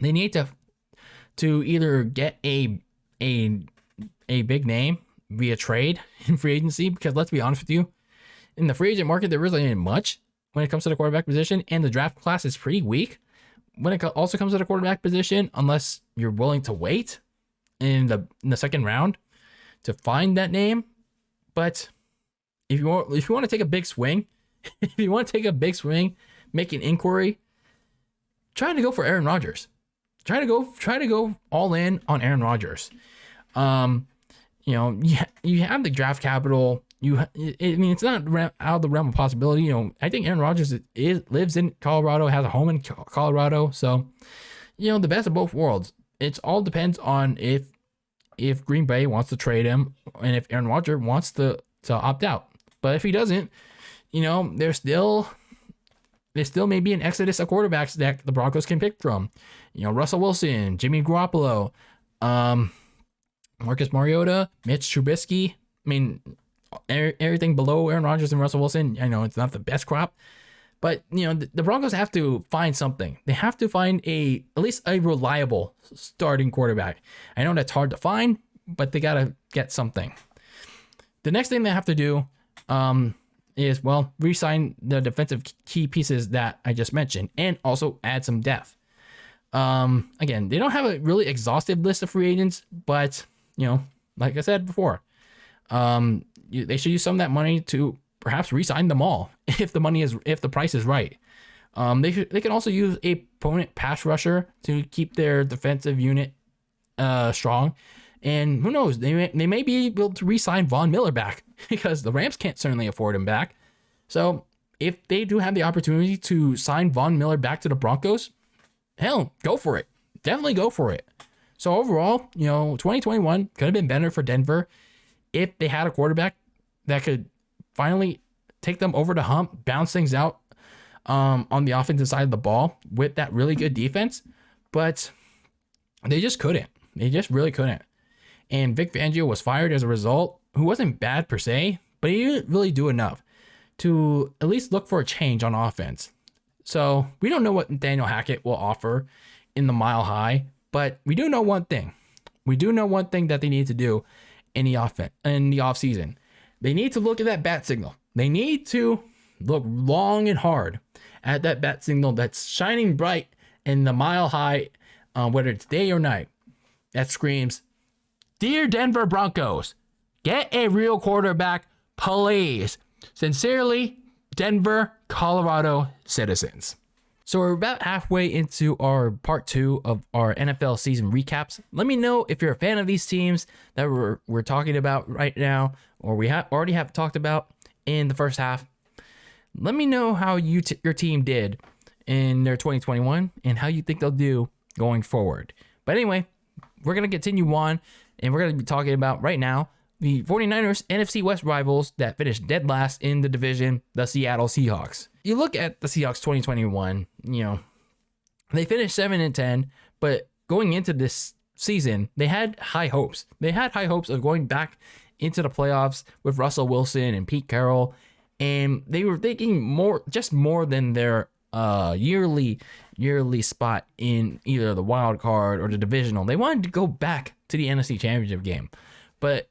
they need to either get a big name via trade in free agency, because let's be honest with you, in the free agent market, there really ain't much when it comes to the quarterback position, and the draft class is pretty weak when it also comes to the quarterback position, unless you're willing to wait in the second round to find that name. But if you want to take a big swing, make an inquiry, try to go for Aaron Rodgers. Try to go all in on Aaron Rodgers. You have the draft capital. It's not out of the realm of possibility. I think Aaron Rodgers lives in Colorado, has a home in Colorado. So, the best of both worlds. It all depends on if Green Bay wants to trade him and if Aaron Rodgers wants to opt out. But if he doesn't, there still may be an exodus of quarterbacks that the Broncos can pick from. Russell Wilson, Jimmy Garoppolo, Marcus Mariota, Mitch Trubisky. Everything below Aaron Rodgers and Russell Wilson, I know it's not the best crop, but the Broncos have to find something. They have to find at least a reliable starting quarterback. I know that's hard to find, but they gotta get something. The next thing they have to do is re-sign the defensive key pieces that I just mentioned, and also add some depth. Again, they don't have a really exhaustive list of free agents, but like I said before, they should use some of that money to perhaps re-sign them all if the price is right. They can also use a opponent pass rusher to keep their defensive unit strong, and who knows, they may be able to re-sign Von Miller back because the Rams can't certainly afford him back. So if they do have the opportunity to sign Von Miller back to the Broncos, hell, go for it. Definitely go for it. So overall, 2021 could have been better for Denver if they had a quarterback that could finally take them over the hump, bounce things out on the offensive side of the ball with that really good defense. But they just couldn't. They just really couldn't. And Vic Fangio was fired as a result, who wasn't bad per se, but he didn't really do enough to at least look for a change on offense. So we don't know what Nathaniel Hackett will offer in the Mile High, but we do know one thing. We do know one thing that they need to do in the offseason. They need to look at that bat signal. They need to look long and hard at that bat signal that's shining bright in the Mile High, whether it's day or night, that screams, "Dear Denver Broncos, get a real quarterback, please. Sincerely, Denver, Colorado citizens." So we're about halfway into our part 2 of our NFL season recaps. Let me know if you're a fan of these teams that we're talking about right now, or we already have talked about in the first half. Let me know how your team did in their 2021 and how you think they'll do going forward. But anyway, we're going to continue on, and we're going to be talking about right now the 49ers NFC West rivals that finished dead last in the division, the Seattle Seahawks. You look at the Seahawks 2021, they finished 7-10, but going into this season, they had high hopes. They had high hopes of going back into the playoffs with Russell Wilson and Pete Carroll, and they were thinking more than their yearly spot in either the wild card or the divisional. They wanted to go back to the NFC Championship game. But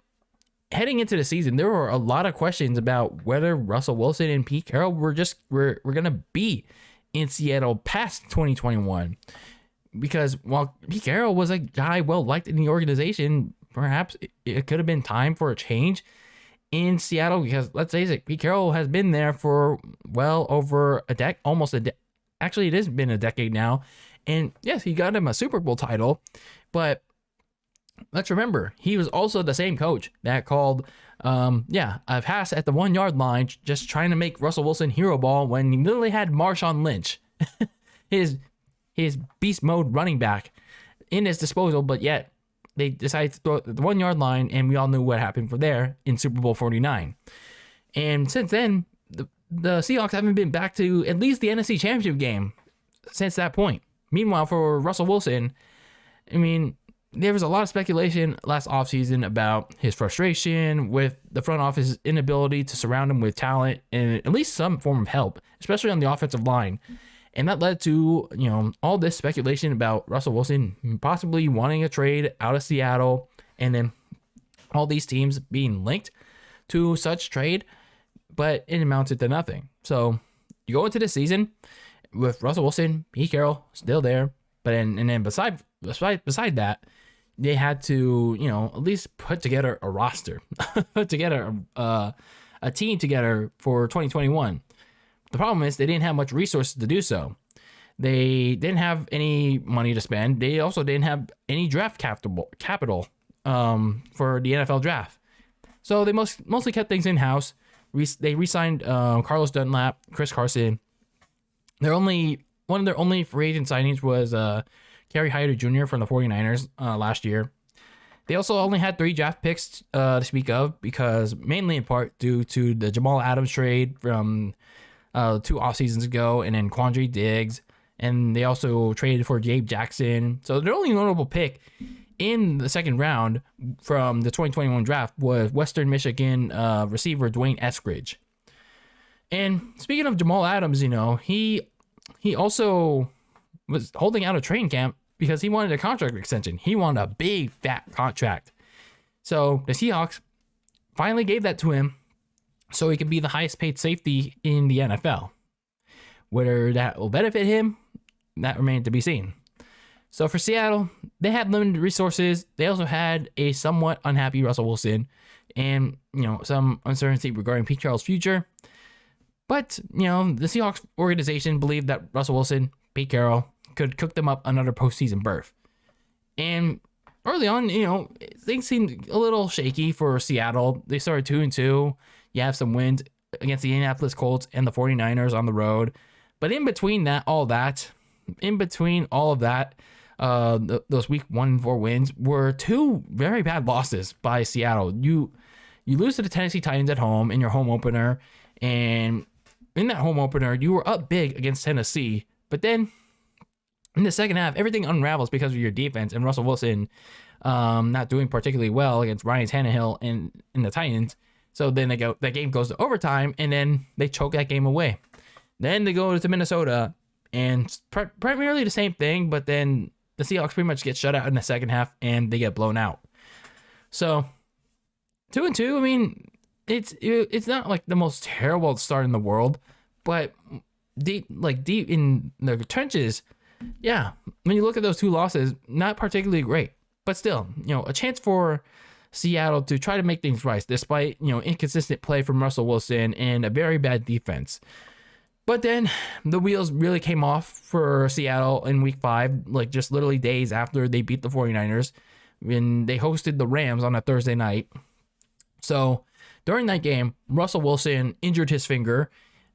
heading into the season, there were a lot of questions about whether Russell Wilson and Pete Carroll were going to be in Seattle past 2021. Because while Pete Carroll was a guy well liked in the organization, perhaps it could have been time for a change in Seattle, because let's face it, Pete Carroll has been there for well over a decade, actually it has been a decade now. And yes, he got him a Super Bowl title, but let's remember, he was also the same coach that called a pass at the 1 yard line, just trying to make Russell Wilson hero ball when he literally had Marshawn Lynch, his beast mode running back, in his disposal, but yet they decided to throw it at the 1 yard line, and we all knew what happened from there in Super Bowl 49. And since then, the Seahawks haven't been back to at least the NFC Championship game since that point. Meanwhile, for Russell Wilson, I mean, there was a lot of speculation last offseason about his frustration with the front office's inability to surround him with talent and at least some form of help, especially on the offensive line. And that led to, all this speculation about Russell Wilson possibly wanting a trade out of Seattle, and then all these teams being linked to such trade, but it amounted to nothing. So you go into the season with Russell Wilson, Pete Carroll still there, but then beside that, they had to, at least put together a roster, put together a team together for 2021. The problem is they didn't have much resources to do so. They didn't have any money to spend. They also didn't have any draft capital for the NFL draft. So they mostly kept things in-house. They re-signed Carlos Dunlap, Chris Carson. One of their only free agent signings was Kerry Hyder Jr. from the 49ers last year. They also only had 3 draft picks to speak of, because mainly in part due to the Jamal Adams trade from 2 off seasons ago, and then Quandre Diggs, and they also traded for Gabe Jackson. So their only notable pick in the second round from the 2021 draft was Western Michigan receiver Dwayne Eskridge. And speaking of Jamal Adams, he also was holding out a training camp because he wanted a contract extension. He wanted a big fat contract. So the Seahawks finally gave that to him, so he could be the highest paid safety in the NFL. Whether that will benefit him, that remains to be seen. So for Seattle, they had limited resources. They also had a somewhat unhappy Russell Wilson and, some uncertainty regarding Pete Carroll's future. But, the Seahawks organization believed that Russell Wilson, Pete Carroll, could cook them up another postseason berth. And early on, things seemed a little shaky for Seattle. They started 2-2. You have some wins against the Minneapolis Colts and the 49ers on the road. But in between all of that, those week 1 and 4 wins were 2 very bad losses by Seattle. You lose to the Tennessee Titans at home in your home opener, and in that home opener, you were up big against Tennessee. But then in the second half, everything unravels because of your defense and Russell Wilson not doing particularly well against Ryan Tannehill and the Titans. So then that game goes to overtime, and then they choke that game away. Then they go to Minnesota, and primarily the same thing, but then the Seahawks pretty much get shut out in the second half, and they get blown out. So 2-2, I mean, it's not like the most terrible start in the world, but deep in the trenches, yeah, when you look at those 2 losses, not particularly great, but still, a chance for Seattle to try to make things right, despite, inconsistent play from Russell Wilson and a very bad defense. But then the wheels really came off for Seattle in week 5, just literally days after they beat the 49ers, when they hosted the Rams on a Thursday night. So during that game, Russell Wilson injured his finger.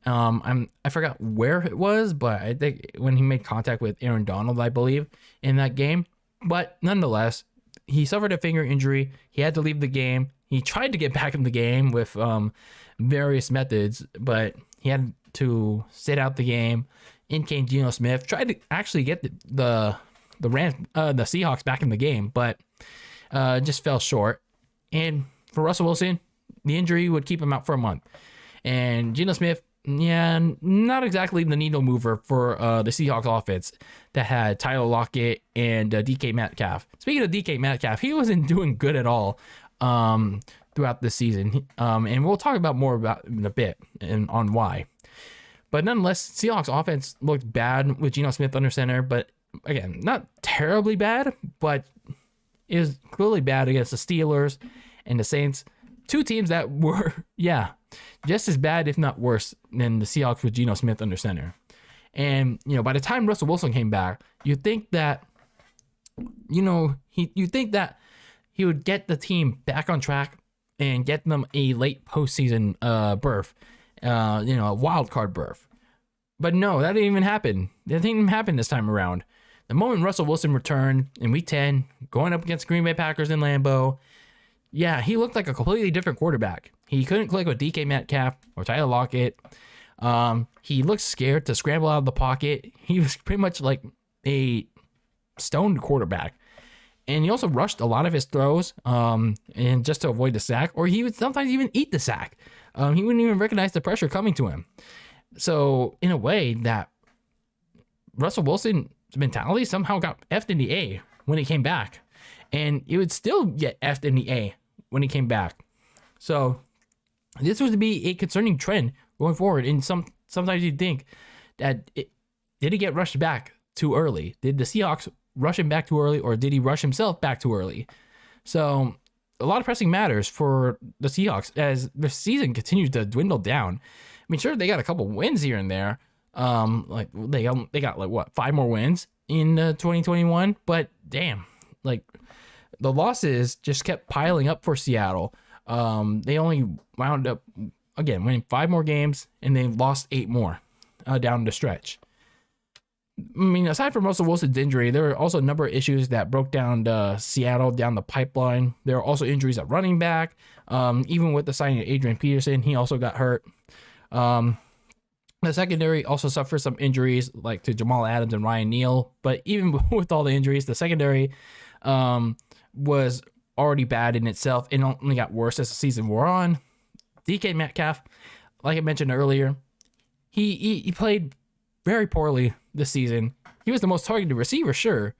I forgot where it was, but I think when he made contact with Aaron Donald, I believe, in that game. But nonetheless, he suffered a finger injury. He had to leave the game. He tried to get back in the game with various methods, but he had to sit out the game. In came Geno Smith, tried to actually get the Seahawks back in the game, but just fell short. And for Russell Wilson, the injury would keep him out for a month. And Geno Smith, yeah, not exactly the needle mover for the Seahawks offense that had Tyler Lockett and DK Metcalf. Speaking of DK Metcalf, he wasn't doing good at all throughout this season. And we'll talk about more about in a bit and on why. But nonetheless, Seahawks offense looked bad with Geno Smith under center, but again, not terribly bad, but it was clearly bad against the Steelers and the Saints. Two teams that were, just as bad, if not worse, than the Seahawks with Geno Smith under center. And, by the time Russell Wilson came back, you'd think that, you'd think that he would get the team back on track and get them a late postseason berth, a wild card berth. But no, that didn't even happen. That didn't even happen this time around. The moment Russell Wilson returned in Week 10, going up against Green Bay Packers in Lambeau, he looked like a completely different quarterback. He couldn't click with DK Metcalf or Tyler Lockett. He looked scared to scramble out of the pocket. He was pretty much like a stoned quarterback. And he also rushed a lot of his throws and just to avoid the sack, or he would sometimes even eat the sack. He wouldn't even recognize the pressure coming to him. So in a way, that Russell Wilson's mentality somehow got F'd in the A when he came back. And it would still get F'd in the A when he came back. So this was to be a concerning trend going forward. And sometimes you'd think that did he get rushed back too early? Did the Seahawks rush him back too early, or did he rush himself back too early? So a lot of pressing matters for the Seahawks as the season continues to dwindle down. I mean, sure, they got a couple wins here and there. Like they got like what, 5 more wins in 2021, but damn, like the losses just kept piling up for Seattle. They only wound up again winning 5 more games, and they lost 8 more down the stretch. I mean, aside from Russell Wilson's injury, there were also a number of issues that broke down Seattle down the pipeline. There were also injuries at running back. Even with the signing of Adrian Peterson, he also got hurt. The secondary also suffered some injuries, like to Jamal Adams and Ryan Neal. But even with all the injuries, the secondary was already bad in itself. It only got worse as the season wore on. DK Metcalf, like I mentioned earlier, he played very poorly this season. He was the most targeted receiver, sure,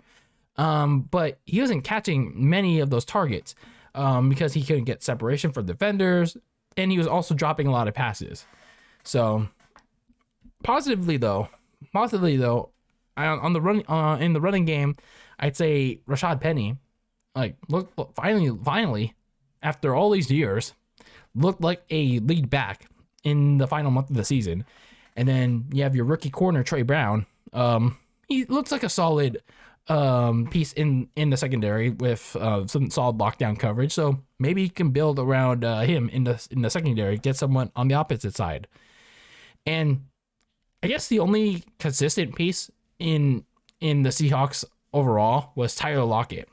but he wasn't catching many of those targets because he couldn't get separation from defenders, and he was also dropping a lot of passes. So positively though, on the run in the running game, I'd say Rashad Penny, like look finally after all these years, looked like a lead back in the final month of the season. And then you have your rookie corner, Trey Brown. He looks like a solid piece in the secondary with some solid lockdown coverage. So maybe you can build around him in the secondary, get someone on the opposite side. And I guess the only consistent piece in the Seahawks overall was Tyler Lockett.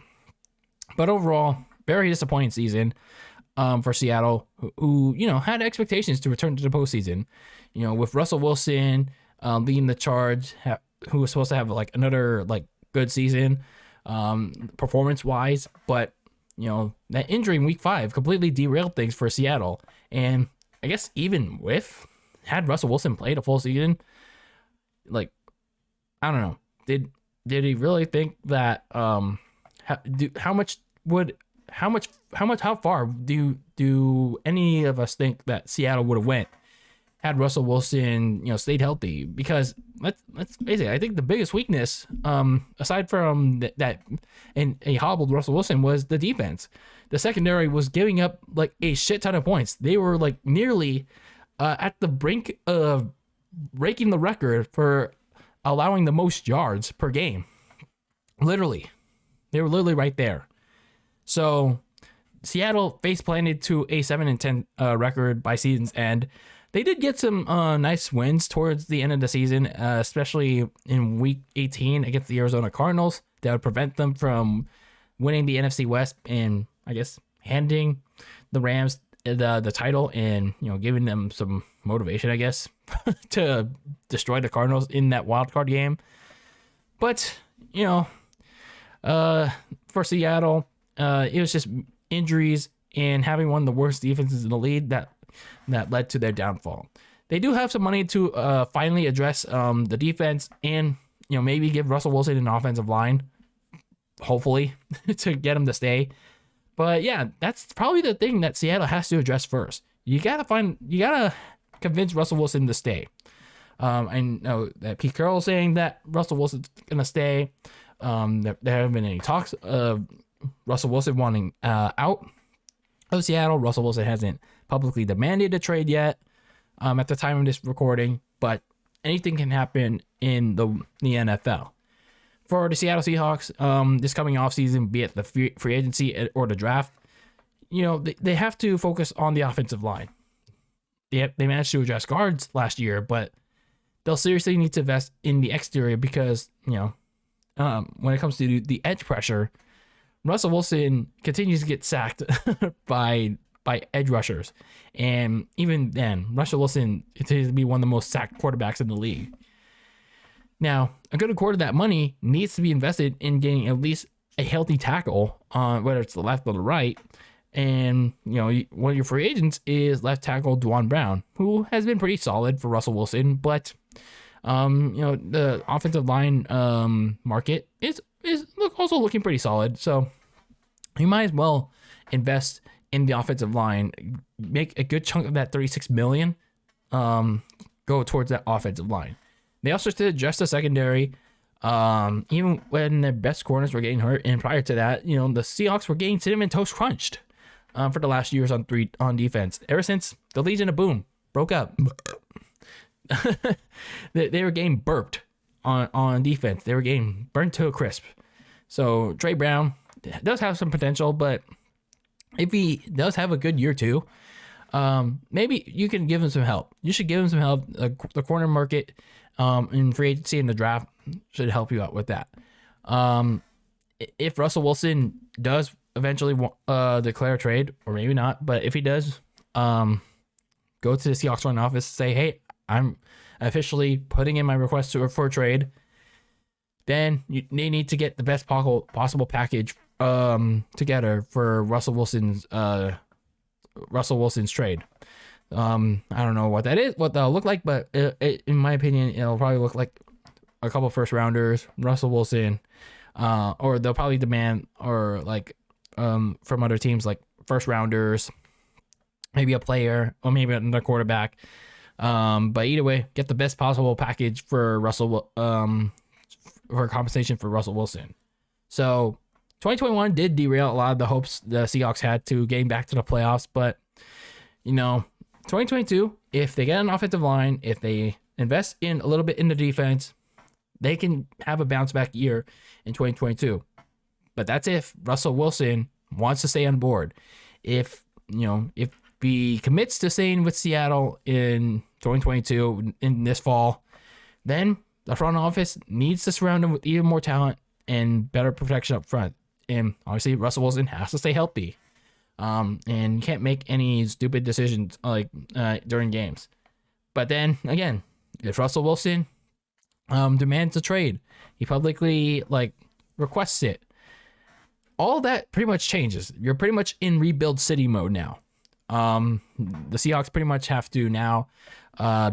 But overall, very disappointing season for Seattle, who had expectations to return to the postseason. With Russell Wilson leading the charge, who was supposed to have like another like good season performance wise, but that injury in Week 5 completely derailed things for Seattle. And I guess even had Russell Wilson played a full season, like I don't know, did he really think that how far do any of us think that Seattle would have went had Russell Wilson, stayed healthy? Because let's face it, I think the biggest weakness, aside from that and a hobbled Russell Wilson, was the defense. The secondary was giving up like a shit ton of points. They were like nearly at the brink of breaking the record for allowing the most yards per game. Literally, they were literally right there. So Seattle face planted to a 7-10 record by season's end. They did get some nice wins towards the end of the season, especially in Week 18 against the Arizona Cardinals. That would prevent them from winning the NFC West and, I guess, handing the Rams the title and, giving them some motivation, I guess, to destroy the Cardinals in that wild card game. But, for Seattle, it was just injuries and having one of the worst defenses in the league that that led to their downfall. They do have some money to finally address the defense and, maybe give Russell Wilson an offensive line, hopefully, to get him to stay. But yeah, that's probably the thing that Seattle has to address first. You gotta convince Russell Wilson to stay. I know that Pete Carroll's saying that Russell Wilson's gonna stay. There haven't been any talks of Russell Wilson wanting out of Seattle. Russell Wilson hasn't publicly demanded a trade yet at the time of this recording, but anything can happen in the NFL. For the Seattle Seahawks, this coming offseason, be it the free agency or the draft, they have to focus on the offensive line. They managed to address guards last year, but they'll seriously need to invest in the exterior because, when it comes to the edge pressure, Russell Wilson continues to get sacked by edge rushers. And even then, Russell Wilson continues to be one of the most sacked quarterbacks in the league. Now, a good quarter of that money needs to be invested in getting at least a healthy tackle on whether it's the left or the right. And, one of your free agents is left tackle Dwan Brown, who has been pretty solid for Russell Wilson, but the offensive line market is also looking pretty solid. So you might as well invest in the offensive line, make a good chunk of that $36 million go towards that offensive line. They also did address the secondary, even when their best corners were getting hurt. And prior to that, the Seahawks were getting cinnamon toast crunched for the last years on defense. Ever since the Legion of Boom broke up, they were getting burped on defense. They were getting burnt to a crisp. So Trey Brown does have some potential, but if he does have a good year too, maybe you can give him some help. You should give him some help. The corner market in free agency and the draft should help you out with that. If Russell Wilson does eventually declare a trade, or maybe not, but if he does, go to the Seahawks front office, say, hey, I'm officially putting in my request for a trade. Then they need to get the best possible package together for Russell Wilson's trade. I don't know what that is, what that'll look like, but in my opinion, it'll probably look like a couple first rounders, Russell Wilson, or they'll probably demand from other teams like first rounders, maybe a player or maybe another quarterback. But either way, get the best possible package for Russell, for compensation for Russell Wilson. So 2021 did derail a lot of the hopes the Seahawks had to getting back to the playoffs, but 2022, if they get an offensive line, if they invest in a little bit in the defense, they can have a bounce back year in 2022. But that's if Russell Wilson wants to stay on board. If he commits to staying with Seattle in 2022 in this fall, then the front office needs to surround him with even more talent and better protection up front. And obviously, Russell Wilson has to stay healthy. And can't make any stupid decisions during games. But then again, if Russell Wilson demands a trade, he publicly requests it, all that pretty much changes. You're pretty much in rebuild city mode now. The Seahawks pretty much have to now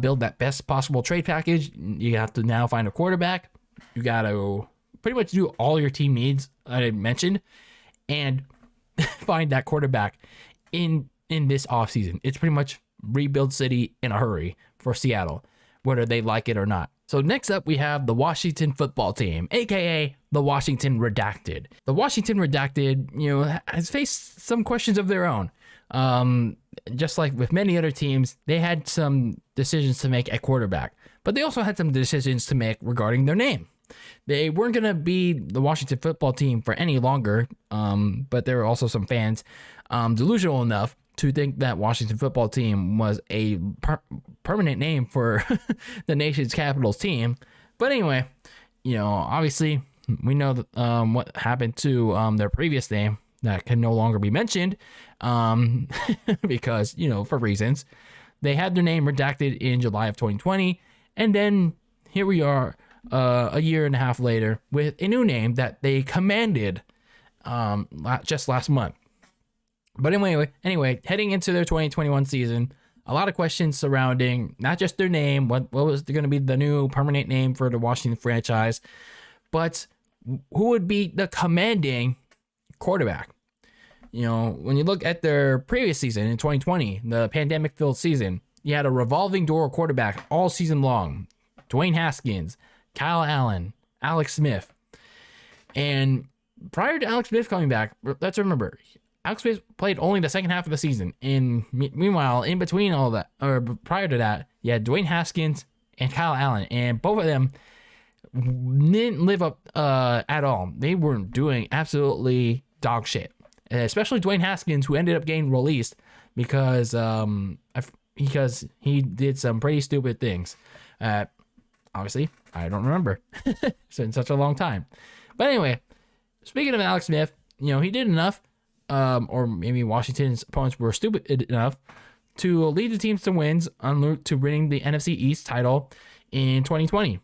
build that best possible trade package. You have to now find a quarterback. You got to pretty much do all your team needs I mentioned and find that quarterback in this offseason. It's pretty much rebuild city in a hurry for Seattle, whether they like it or not. So next up, we have the Washington football team, aka the Washington Redacted. The Washington Redacted, has faced some questions of their own. Just like with many other teams, they had some decisions to make at quarterback, but they also had some decisions to make regarding their name. They weren't going to be the Washington football team for any longer, but there were also some fans delusional enough to think that Washington football team was a permanent name for the nation's Capitals team. But anyway, obviously we know that, what happened to their previous name that can no longer be mentioned because, for reasons. They had their name redacted in July of 2020, and then here we are a year and a half later with a new name that they commanded just last month. But anyway, heading into their 2021 season, a lot of questions surrounding not just their name, what was going to be the new permanent name for the Washington franchise, but who would be the commanding quarterback. You know, when you look at their previous season in 2020, the pandemic-filled season, you had a revolving door quarterback all season long. Dwayne Haskins, Kyle Allen, Alex Smith. And prior to Alex Smith coming back, let's remember, Alex Smith played only the second half of the season. And meanwhile, in between all that, or prior to that, you had Dwayne Haskins and Kyle Allen. And both of them didn't live up at all. They were doing absolutely dog shit. Especially Dwayne Haskins, who ended up getting released because he did some pretty stupid things. Obviously, I don't remember. It's been such a long time. But anyway, speaking of Alex Smith, you know, he did enough, or maybe Washington's opponents were stupid enough to lead the teams to wins en route to winning the NFC East title in 2020.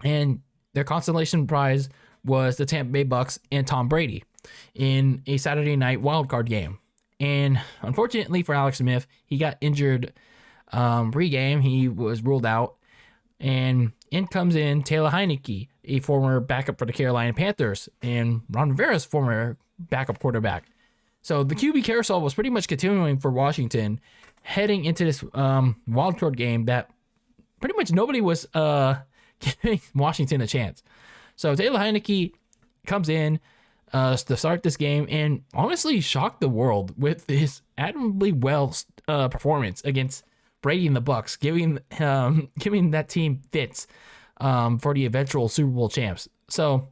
And their consolation prize was the Tampa Bay Bucks and Tom Brady in a Saturday night wildcard game. And unfortunately for Alex Smith, he got injured pre-game. He was ruled out. And in comes in Taylor Heinicke, a former backup for the Carolina Panthers, and Ron Rivera's former backup quarterback. So the QB carousel was pretty much continuing for Washington heading into this wildcard game that pretty much nobody was giving Washington a chance. So Taylor Heinicke comes in to start this game and honestly shocked the world with his admirably well performance against Brady and the Bucks, giving that team fits for the eventual Super Bowl champs. So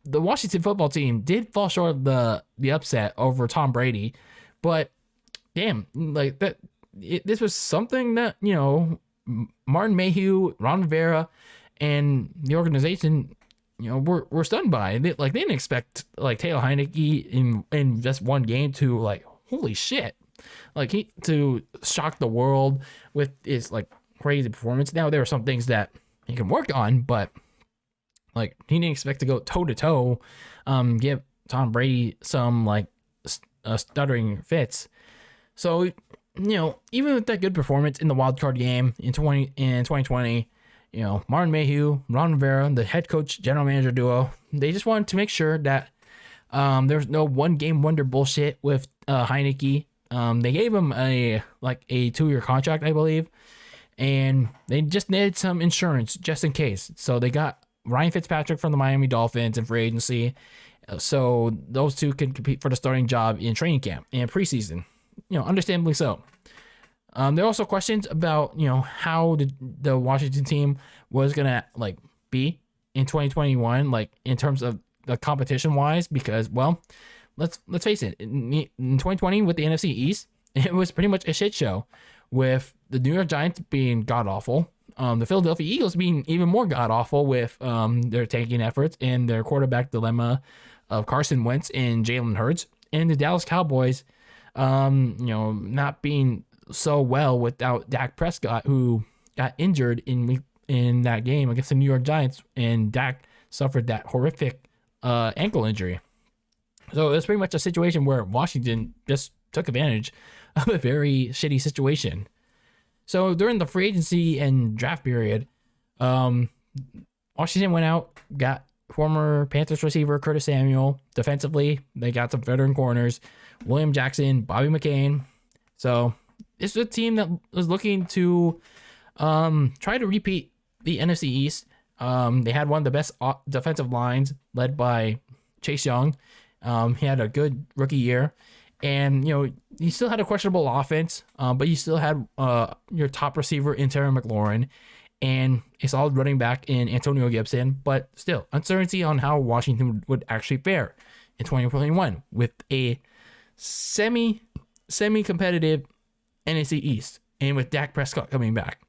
the Washington football team did fall short of the upset over Tom Brady, but damn, like that, this was something that, you know, Martin Mayhew, Ron Rivera, and the organization, you know, were stunned by. They didn't expect like Taylor Heinicke in just one game to like, holy shit, like he to shock the world with his like crazy performance. Now there are some things that he can work on, but like he didn't expect to go toe to toe, give Tom Brady some like stuttering fits. So, you know, even with that good performance in the wild card game in 2020, you know, Martin Mayhew, Ron Rivera, the head coach, general manager duo, they just wanted to make sure that there's no one game wonder bullshit with Heinicke. They gave him a 2-year contract, I believe, and they just needed some insurance just in case. So they got Ryan Fitzpatrick from the Miami Dolphins in free agency, so those two can compete for the starting job in training camp and preseason. You know, understandably so. There are also questions about, you know, how the Washington team was gonna like be in 2021, like in terms of the competition wise, because well, let's face it, in 2020 with the NFC East, it was pretty much a shit show, with the New York Giants being god awful, the Philadelphia Eagles being even more god awful with their tanking efforts and their quarterback dilemma of Carson Wentz and Jalen Hurts, and the Dallas Cowboys, you know, not being so well without Dak Prescott, who got injured in that game against the New York Giants, and Dak suffered that horrific ankle injury. So it's pretty much a situation where Washington just took advantage of a very shitty situation. So during the free agency and draft period, Washington went out, got former Panthers receiver Curtis Samuel. Defensively, they got some veteran corners, William Jackson, Bobby McCain. So this is a team that was looking to try to repeat the NFC East. They had one of the best defensive lines, led by Chase Young. He had a good rookie year, and you know, he still had a questionable offense, but you still had your top receiver in Terry McLaurin and a solid running back in Antonio Gibson. But still, uncertainty on how Washington would actually fare in 2021 with a semi-competitive NFC East, and with Dak Prescott coming back.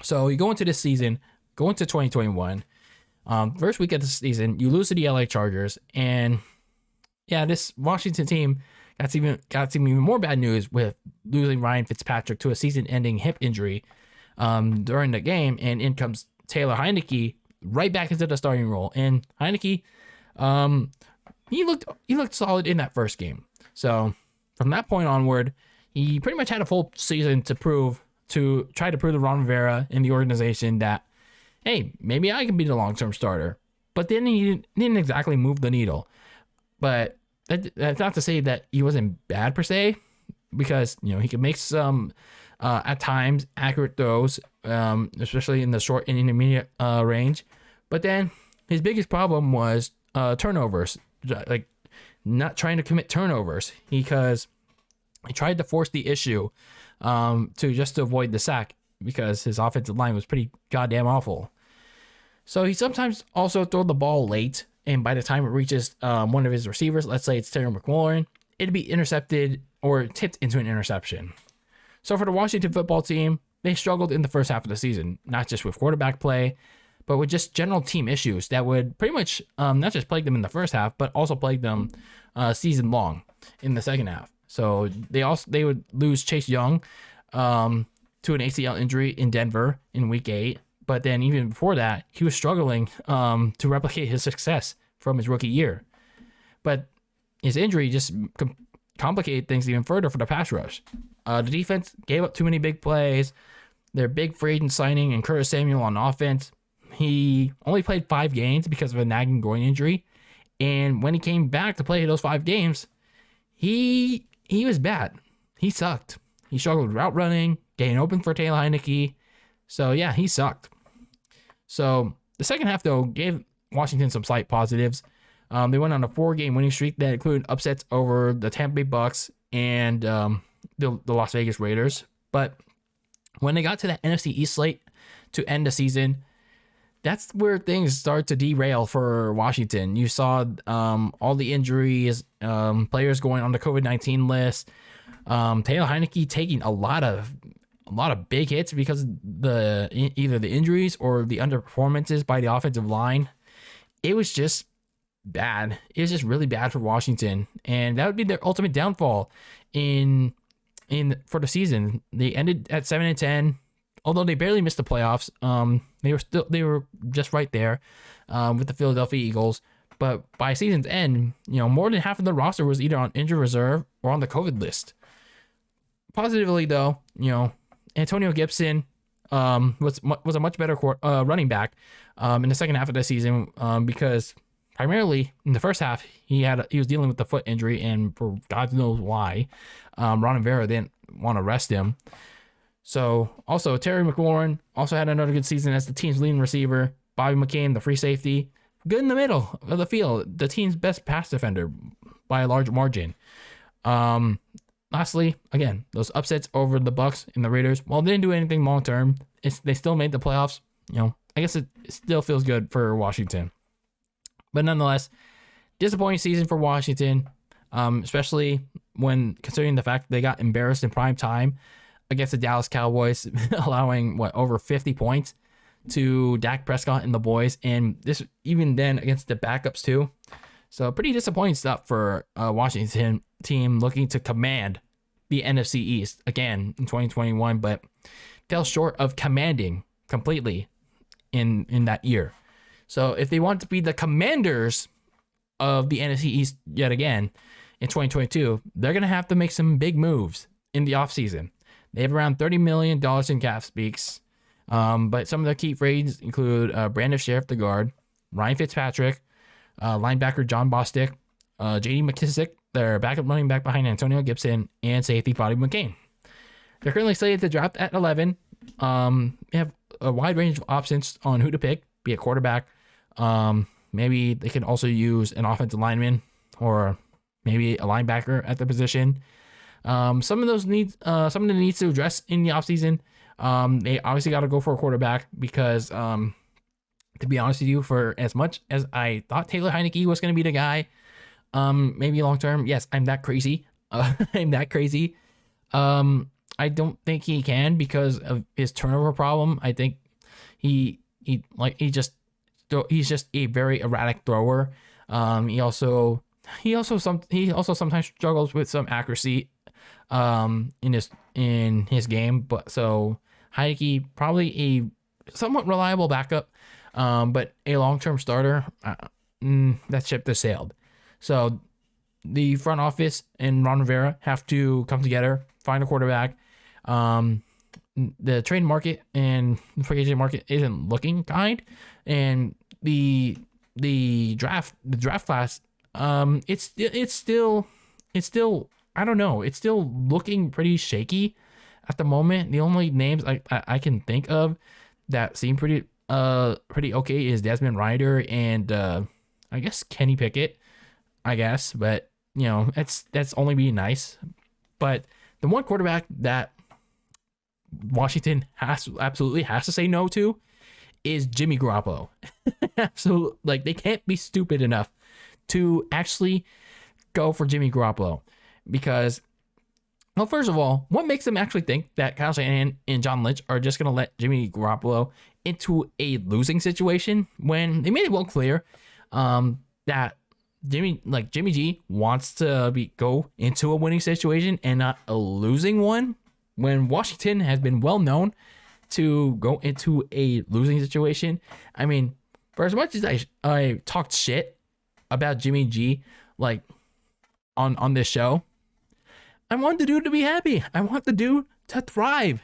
So you go into this season, go into 2021. First week of the season, you lose to the LA Chargers, and yeah, this Washington team got some even more bad news with losing Ryan Fitzpatrick to a season-ending hip injury during the game, and in comes Taylor Heinicke right back into the starting role. And Heinicke, he looked solid in that first game. So from that point onward, he pretty much had a full season to try to prove to Ron Rivera in the organization that, hey, maybe I can be the long-term starter. But then he didn't exactly move the needle. But that's not to say that he wasn't bad per se, because he could make some at times accurate throws, especially in the short and intermediate range. But then his biggest problem was turnovers, like not trying to commit turnovers, because he tried to force the issue to avoid the sack, because his offensive line was pretty goddamn awful. So he sometimes also throw the ball late, and by the time it reaches one of his receivers, let's say it's Terry McLaurin, it'd be intercepted or tipped into an interception. So for the Washington football team, they struggled in the first half of the season, not just with quarterback play, but with just general team issues that would pretty much not just plague them in the first half, but also plague them season long in the second half. So they would lose Chase Young to an ACL injury in Denver in Week 8. But then even before that, he was struggling to replicate his success from his rookie year. But his injury just complicated things even further for the pass rush. The defense gave up too many big plays. Their big free agent signing and Curtis Samuel on offense, he only played 5 games because of a nagging groin injury. And when he came back to play those 5 games, he was bad. He sucked. He struggled with route running, getting open for Taylor Heineke. So yeah, he sucked. So the second half, though, gave Washington some slight positives. They went on a 4-game winning streak that included upsets over the Tampa Bay Bucks and the Las Vegas Raiders. But when they got to that NFC East slate to end the season, that's where things start to derail for Washington. You saw all the injuries, players going on the COVID-19 list, Taylor Heineke taking a lot of big hits because either the injuries or the underperformances by the offensive line. It was just bad. It was just really bad for Washington, and that would be their ultimate downfall for the season. They ended at 7-10, although they barely missed the playoffs. They were just right there with the Philadelphia Eagles. But by season's end, more than half of the roster was either on injured reserve or on the COVID list. Positively, though, Antonio Gibson was a much better running back in the second half of the season because primarily in the first half he was dealing with the foot injury, and for God knows why, Ron Rivera didn't want to rest him. So also Terry McLaurin also had another good season as the team's leading receiver. Bobby McCain, the free safety, good in the middle of the field, the team's best pass defender by a large margin. Lastly, again, those upsets over the Bucks and the Raiders, while they didn't do anything long term, they still made the playoffs. I guess it still feels good for Washington. But nonetheless, disappointing season for Washington, especially when considering the fact that they got embarrassed in prime time against the Dallas Cowboys, allowing over 50 points to Dak Prescott and the boys, and this even then against the backups too. So pretty disappointing stuff for Washington team looking to command the NFC East again in 2021, but fell short of commanding completely in that year. So if they want to be the commanders of the NFC East yet again in 2022, they're going to have to make some big moves in the offseason. They have around $30 million in cap space, but some of the key trades include Brandon Sheriff, the guard, Ryan Fitzpatrick, linebacker John Bostic, J.D. McKissick, their backup running back behind Antonio Gibson, and safety Bobby McCain. They're currently slated to draft at 11. They have a wide range of options on who to pick, be a quarterback. Maybe they can also use an offensive lineman or maybe a linebacker at the position. Some of the needs to address in the offseason. They obviously got to go for a quarterback because, to be honest with you, for as much as I thought Taylor Heineke was going to be the guy, maybe long term, yes, I'm that crazy. I'm that crazy. I don't think he can because of his turnover problem. I think he's just a very erratic thrower. He also sometimes struggles with some accuracy in his game, but so Heineke probably a somewhat reliable backup, but a long-term starter, that ship has sailed. So the front office and Ron Rivera have to come together, find a quarterback. The trade market and the free agent market isn't looking kind, and the draft class, it's still I don't know, it's still looking pretty shaky at the moment. The only names I can think of that seem pretty okay is Desmond Ridder and I guess Kenny Pickett, I guess, but you know, that's only being nice. But the one quarterback that Washington absolutely has to say no to is Jimmy Garoppolo. So like, they can't be stupid enough to actually go for Jimmy Garoppolo, because, well, first of all, what makes them actually think that Kyle Shanahan and John Lynch are just going to let Jimmy Garoppolo into a losing situation when they made it well clear that Jimmy G wants to go into a winning situation and not a losing one, when Washington has been well known to go into a losing situation. I mean, for as much as I talked shit about Jimmy G, like on this show, I want the dude to be happy. I want the dude to thrive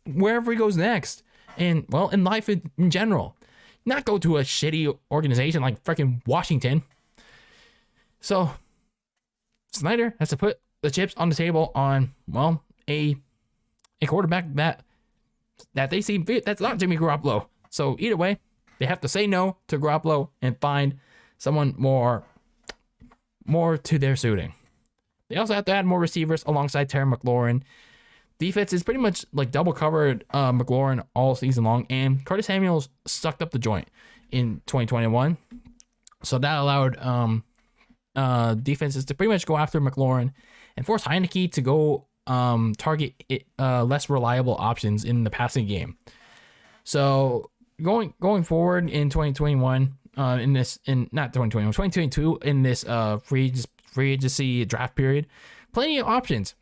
wherever he goes next. And, well, in life in general. Not go to a shitty organization like freaking Washington. So, Snyder has to put the chips on the table on, well, a quarterback that they see fit. That's not Jimmy Garoppolo. So, either way, they have to say no to Garoppolo and find someone more to their suiting. They also have to add more receivers alongside Terry McLaurin. Defense is pretty much like double covered McLaurin all season long, and Curtis Samuels sucked up the joint in 2021. So that allowed defenses to pretty much go after McLaurin and force Heineke to go target less reliable options in the passing game. So going forward in 2021, 2022 in this free agency draft period, plenty of options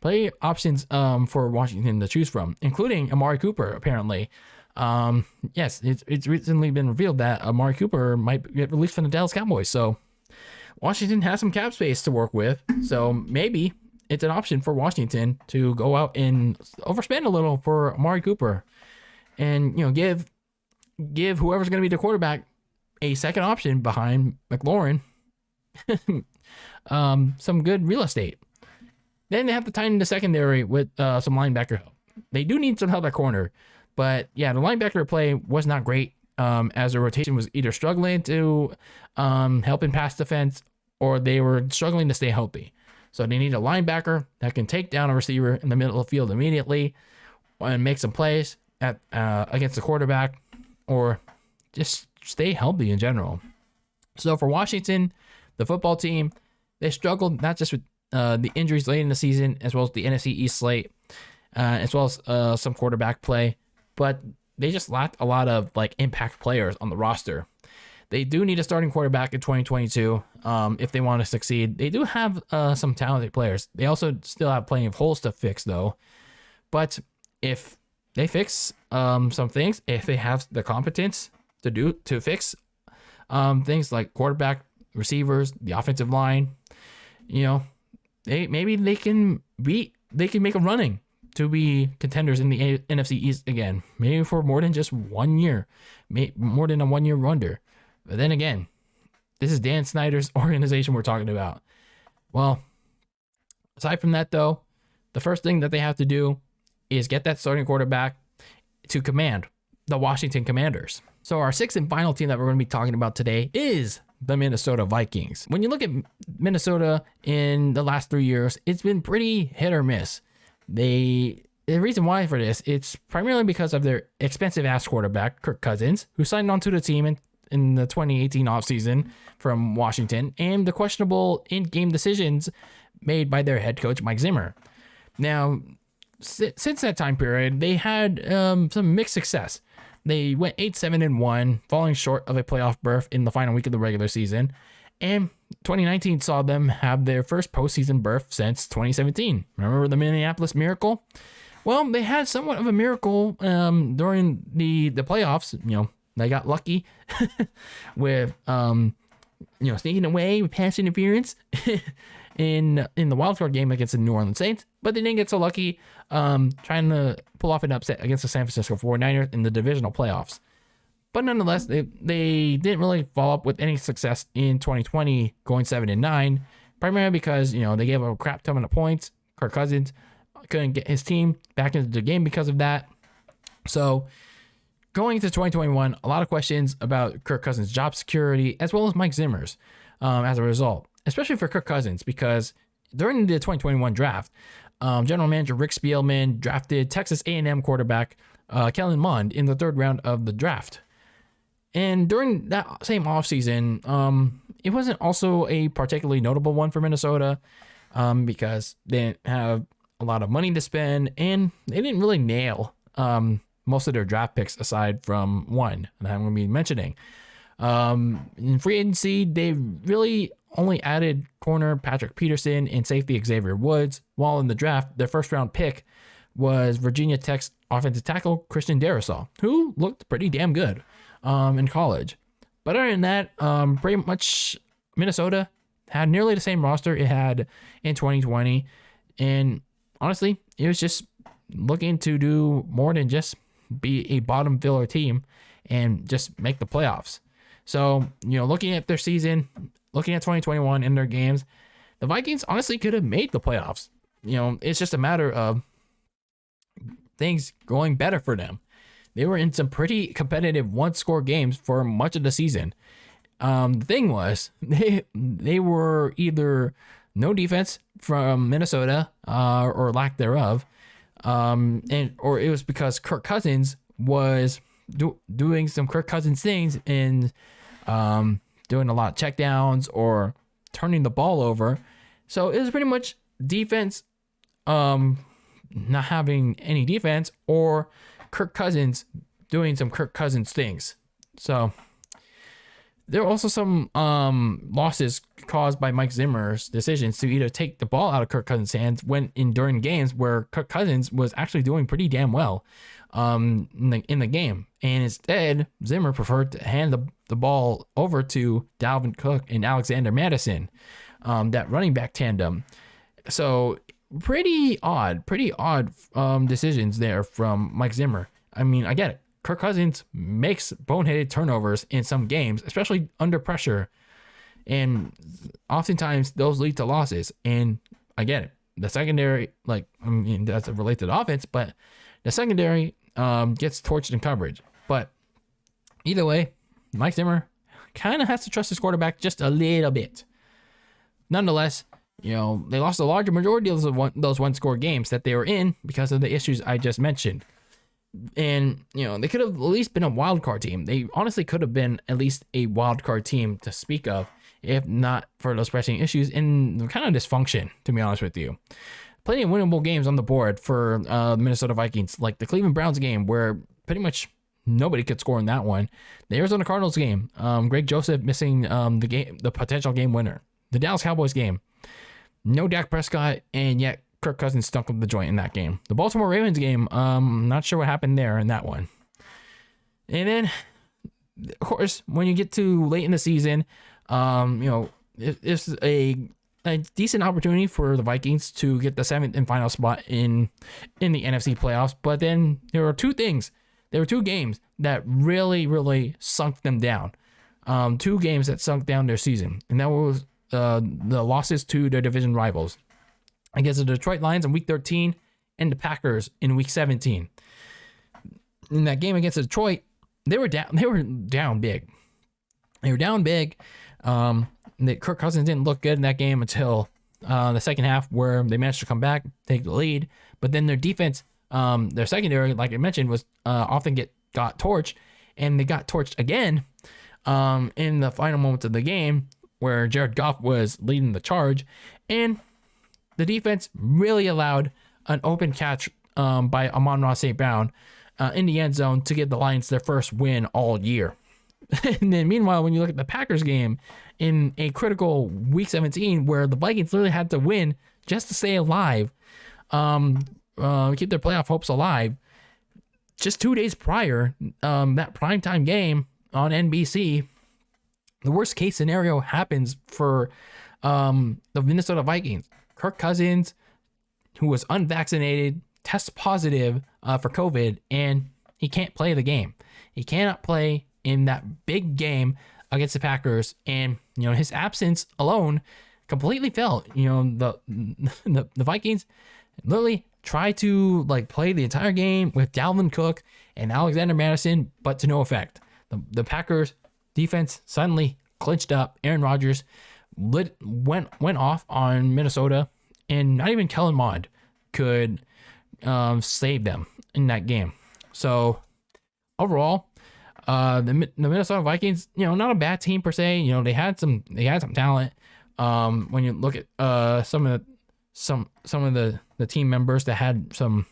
for Washington to choose from, including Amari Cooper. Apparently, yes, it's recently been revealed that Amari Cooper might get released from the Dallas Cowboys. So Washington has some cap space to work with. So maybe it's an option for Washington to go out and overspend a little for Amari Cooper, and give whoever's going to be the quarterback a second option behind McLaurin some good real estate. Then they have to tighten the secondary with some linebacker help. They do need some help at corner, but yeah, the linebacker play was not great, as the rotation was either struggling to help in pass defense, or they were struggling to stay healthy. So they need a linebacker that can take down a receiver in the middle of the field immediately and make some plays against the quarterback, or just stay healthy in general. So for Washington, the football team, they struggled not just with the injuries late in the season, as well as the NFC East slate, as well as some quarterback play, but they just lacked a lot of like impact players on the roster. They do need a starting quarterback in 2022 if they want to succeed. They do have some talented players. They also still have plenty of holes to fix, though. But if they fix some things, if they have the competence to fix things like quarterback, receivers, the offensive line, they can make a running to be contenders in the NFC East again, maybe for more than just 1 year, more than a 1 year wonder. But then again, this is Dan Snyder's organization we're talking about. Well, aside from that, though, the first thing that they have to do is get that starting quarterback to command the Washington Commanders. So our sixth and final team that we're going to be talking about today is the Minnesota Vikings. When you look at Minnesota in the last 3 years, it's been pretty hit or miss. The reason why for this, it's primarily because of their expensive ass quarterback, Kirk Cousins, who signed onto the team in the 2018 offseason from Washington, and the questionable in-game decisions made by their head coach, Mike Zimmer. Now, since that time period, they had some mixed success. They went 8-7-1, falling short of a playoff berth in the final week of the regular season. And 2019 saw them have their first postseason berth since 2017. Remember the Minneapolis Miracle? Well, they had somewhat of a miracle during the playoffs. They got lucky with sneaking away with pass interference in the wildcard game against the New Orleans Saints, but they didn't get so lucky trying to pull off an upset against the San Francisco 49ers in the divisional playoffs. But nonetheless, they didn't really follow up with any success in 2020, going 7-9, primarily because, they gave up a crap ton of points. Kirk Cousins couldn't get his team back into the game because of that. So going into 2021, a lot of questions about Kirk Cousins' job security, as well as Mike Zimmer's as a result, especially for Kirk Cousins, because during the 2021 draft, General Manager Rick Spielman drafted Texas A&M quarterback Kellen Mond in the 3rd round of the draft. And during that same offseason, it wasn't also a particularly notable one for Minnesota because they didn't have a lot of money to spend, and they didn't really nail most of their draft picks aside from one that I'm going to be mentioning. In free agency, they really only added corner Patrick Peterson and safety Xavier Woods, while in the draft, their 1st round pick was Virginia Tech's offensive tackle Christian Darrisaw, who looked pretty damn good in college. But other than that, pretty much Minnesota had nearly the same roster it had in 2020. And honestly, it was just looking to do more than just be a bottom filler team and just make the playoffs. So, looking at their season, looking at 2021 in their games, the Vikings honestly could have made the playoffs. It's just a matter of things going better for them. They were in some pretty competitive one-score games for much of the season. The thing was, they were either no defense from Minnesota or lack thereof, or it was because Kirk Cousins was doing some Kirk Cousins things and doing a lot of checkdowns or turning the ball over. So it was pretty much defense not having any defense, or Kirk Cousins doing some Kirk Cousins things. So there were also some losses caused by Mike Zimmer's decisions to either take the ball out of Kirk Cousins' hands during games where Kirk Cousins was actually doing pretty damn well in the game. And instead, Zimmer preferred to hand the ball over to Dalvin Cook and Alexander Madison, that running back tandem. So pretty odd decisions there from Mike Zimmer. I mean, I get it. Kirk Cousins makes boneheaded turnovers in some games, especially under pressure. And oftentimes those lead to losses. And I get it. The secondary, that's related to offense, but the secondary gets torched in coverage. But either way, Mike Zimmer kind of has to trust his quarterback just a little bit. Nonetheless, they lost a larger majority of those one-score games that they were in because of the issues I just mentioned. And, they could have at least been a wild card team. They honestly could have been at least a wild card team to speak of, if not for those pressing issues and kind of dysfunction, to be honest with you. Plenty of winnable games on the board for the Minnesota Vikings, like the Cleveland Browns game, where pretty much nobody could score in that one. The Arizona Cardinals game, Greg Joseph missing the potential game winner. The Dallas Cowboys game, no Dak Prescott, and yet Kirk Cousins stunk up the joint in that game. The Baltimore Ravens game, not sure what happened there in that one. And then, of course, when you get to late in the season, it's a decent opportunity for the Vikings to get the 7th and final spot in the NFC playoffs. But then there were two games that really, really sunk them down. 2 games that sunk down their season. And that was the losses to their division rivals against the Detroit Lions in week 13 and the Packers in week 17. In that game against Detroit, they were down big. Kirk Cousins didn't look good in that game until the second half, where they managed to come back, take the lead. But then their defense, their secondary, like I mentioned, was often got torched, and they got torched again in the final moments of the game, where Jared Goff was leading the charge, and the defense really allowed an open catch by Amon-Ra St. Brown in the end zone to give the Lions their first win all year. And then meanwhile, when you look at the Packers game in a critical week 17, where the Vikings literally had to win just to stay alive, keep their playoff hopes alive, just 2 days prior, that primetime game on NBC, the worst case scenario happens for the Minnesota Vikings. Kirk Cousins, who was unvaccinated, tests positive for COVID, and he can't play the game. He cannot play in that big game against the Packers, and his absence alone completely failed. The Vikings literally tried to play the entire game with Dalvin Cook and Alexander Mattison, but to no effect. The Packers defense suddenly clinched up. Aaron Rodgers went off on Minnesota, and not even Kellen Mond could save them in that game. So overall, the Minnesota Vikings, not a bad team per se. They had some talent. When you look at some of the team members that had some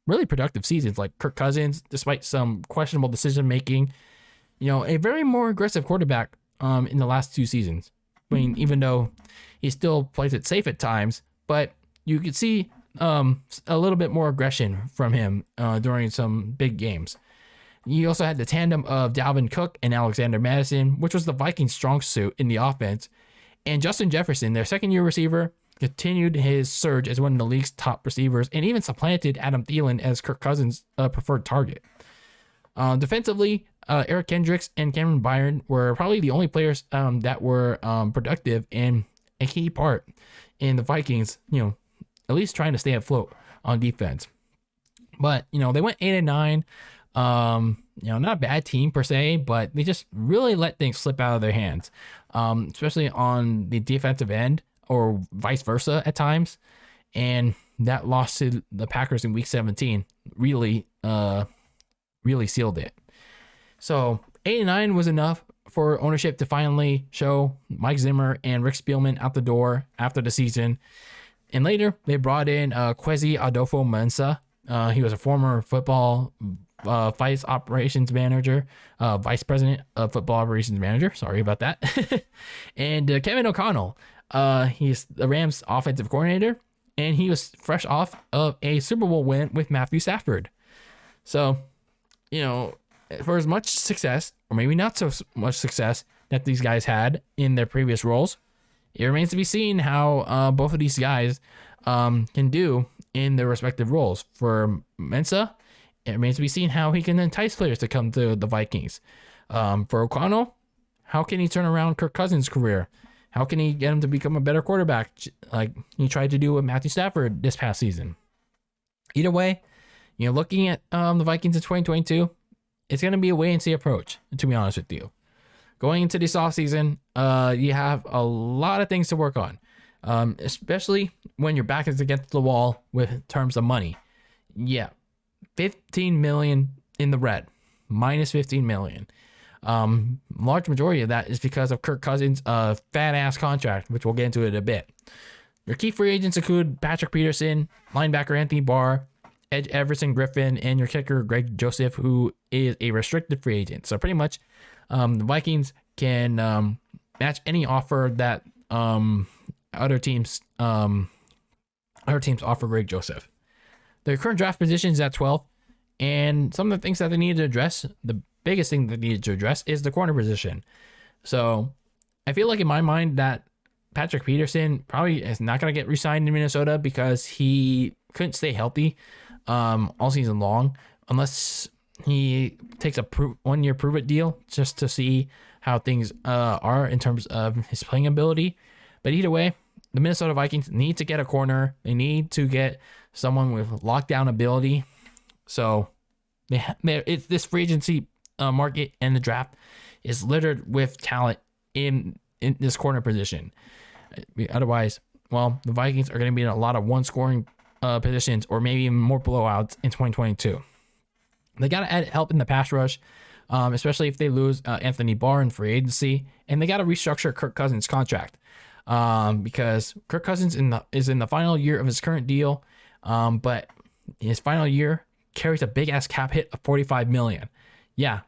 really productive seasons, like Kirk Cousins, despite some questionable decision making, a very more aggressive quarterback in the last 2 seasons. I mean, even though he still plays it safe at times, but you could see a little bit more aggression from him during some big games. You also had the tandem of Dalvin Cook and Alexander Mattison, which was the Vikings' strong suit in the offense. And Justin Jefferson, their second-year receiver, continued his surge as one of the league's top receivers and even supplanted Adam Thielen as Kirk Cousins' preferred target. Defensively, Eric Kendricks and Cameron Byron were probably the only players that were productive and a key part in the Vikings, at least trying to stay afloat on defense. But, they went 8-9. Not a bad team per se, but they just really let things slip out of their hands, especially on the defensive end or vice versa at times. And that loss to the Packers in week 17 really sealed it. So 8-9 was enough for ownership to finally show Mike Zimmer and Rick Spielman out the door after the season. And later they brought in Kwesi Adolfo-Mensah. He was a former football vice president of football operations manager. Sorry about that. And Kevin O'Connell. He's the Rams offensive coordinator, and he was fresh off of a Super Bowl win with Matthew Stafford. So, for as much success, or maybe not so much success, that these guys had in their previous roles, it remains to be seen how both of these guys can do in their respective roles. For Mensah, it remains to be seen how he can entice players to come to the Vikings. For O'Connell, how can he turn around Kirk Cousins' career? How can he get him to become a better quarterback like he tried to do with Matthew Stafford this past season? Either way, looking at the Vikings in 2022, it's going to be a wait-and-see approach, to be honest with you. Going into this offseason, you have a lot of things to work on, especially when your back is against the wall with terms of money. Yeah, $15 million in the red, minus $15 million. Large majority of that is because of Kirk Cousins' fat-ass contract, which we'll get into it in a bit. Your key free agents include Patrick Peterson, linebacker Anthony Barr, edge Everson Griffin, and your kicker Greg Joseph, who is a restricted free agent. So pretty much the Vikings can match any offer that other teams offer Greg Joseph. Their current draft position is at 12, and some of the things that they need to address, the biggest thing they needed to address is the corner position. So I feel like in my mind that Patrick Peterson probably is not going to get re-signed in Minnesota because he couldn't stay healthy all season long unless he takes a 1-year prove-it deal just to see how things are in terms of his playing ability. But either way, the Minnesota Vikings need to get a corner. They need to get someone with lockdown ability. So it's this free agency market and the draft is littered with talent in this corner position. Otherwise, well, the Vikings are going to be in a lot of one-scoring positions or maybe even more blowouts in 2022. They got to add help in the pass rush, especially if they lose Anthony Barr in free agency, and they got to restructure Kirk Cousins' contract because Kirk Cousins is in the final year of his current deal, but his final year carries a big-ass cap hit of $45 million. Yeah,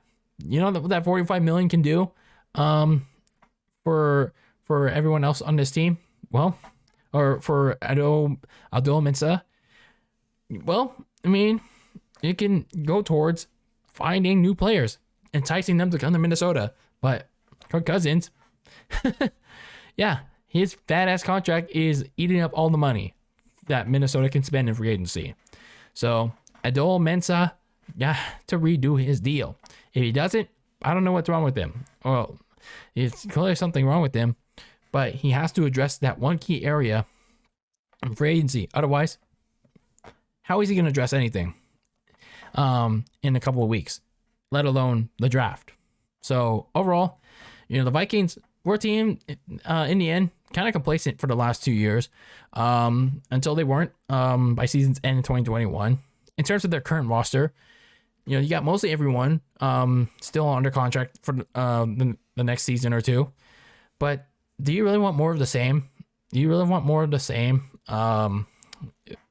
you know what that $45 million can do for everyone else on this team? Well, or for Adol-Mensah? Well, I mean, it can go towards finding new players, enticing them to come to Minnesota. But Kirk Cousins, yeah, his fat ass contract is eating up all the money that Minnesota can spend in free agency. So Adol Mensah got to redo his deal. If he doesn't, I don't know what's wrong with him. Well, it's clearly something wrong with him, but he has to address that one key area in free agency. Otherwise, how is he going to address anything in a couple of weeks, let alone the draft? So overall, the Vikings were a team in the end kind of complacent for the last 2 years until they weren't by season's end in 2021. In terms of their current roster, you got mostly everyone still under contract for the next season or two. But do you really want more of the same? Do you really want more of the same for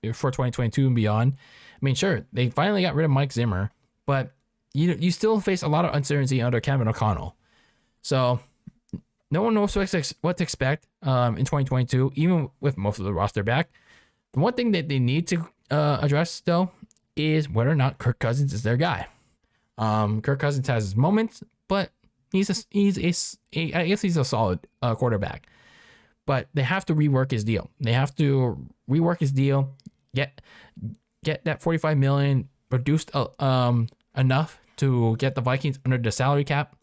2022 and beyond? I mean, sure, they finally got rid of Mike Zimmer, but you still face a lot of uncertainty under Kevin O'Connell. So no one knows what to expect in 2022, even with most of the roster back. The one thing that they need to address, though, is whether or not Kirk Cousins is their guy. Kirk Cousins has his moments, but I guess he's a solid quarterback. But they have to rework his deal. They have to rework his deal, get that $45 million reduced enough to get the Vikings under the salary cap.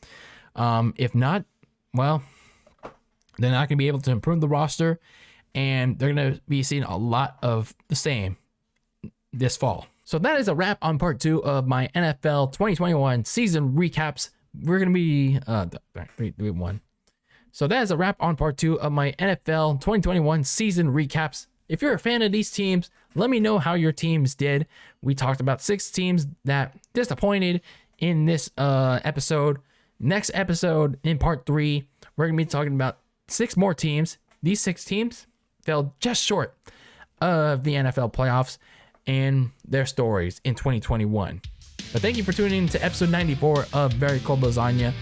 If not, well, they're not going to be able to improve the roster, and they're going to be seeing a lot of the same this fall. So that is a wrap on part 2 of my NFL 2021 season recaps. We're going to be 3-1. So that is a wrap on part 2 of my NFL 2021 season recaps. If you're a fan of these teams, let me know how your teams did. We talked about 6 teams that disappointed in this episode. Next episode, in part 3, we're going to be talking about 6 more teams. These 6 teams fell just short of the NFL playoffs and their stories in 2021. But thank you for tuning in to episode 94 of Very Cold Lasagna.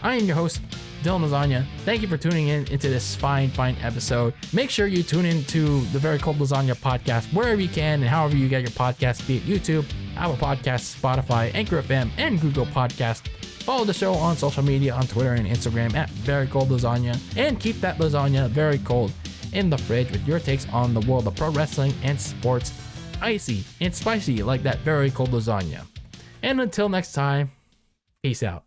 I am your host, DylanLasagna. Thank you for tuning in into this fine episode. Make sure you tune into the Very Cold Lasagna podcast wherever you can and however you get your podcasts, be it YouTube, Apple Podcasts, Spotify, Anchor FM, and Google Podcasts. Follow the show on social media on Twitter and Instagram at Very Cold Lasagna, and keep that lasagna very cold in the fridge with your takes on the world of pro wrestling and sports, icy and spicy like that Very Cold Lasagna. And until next time, peace out.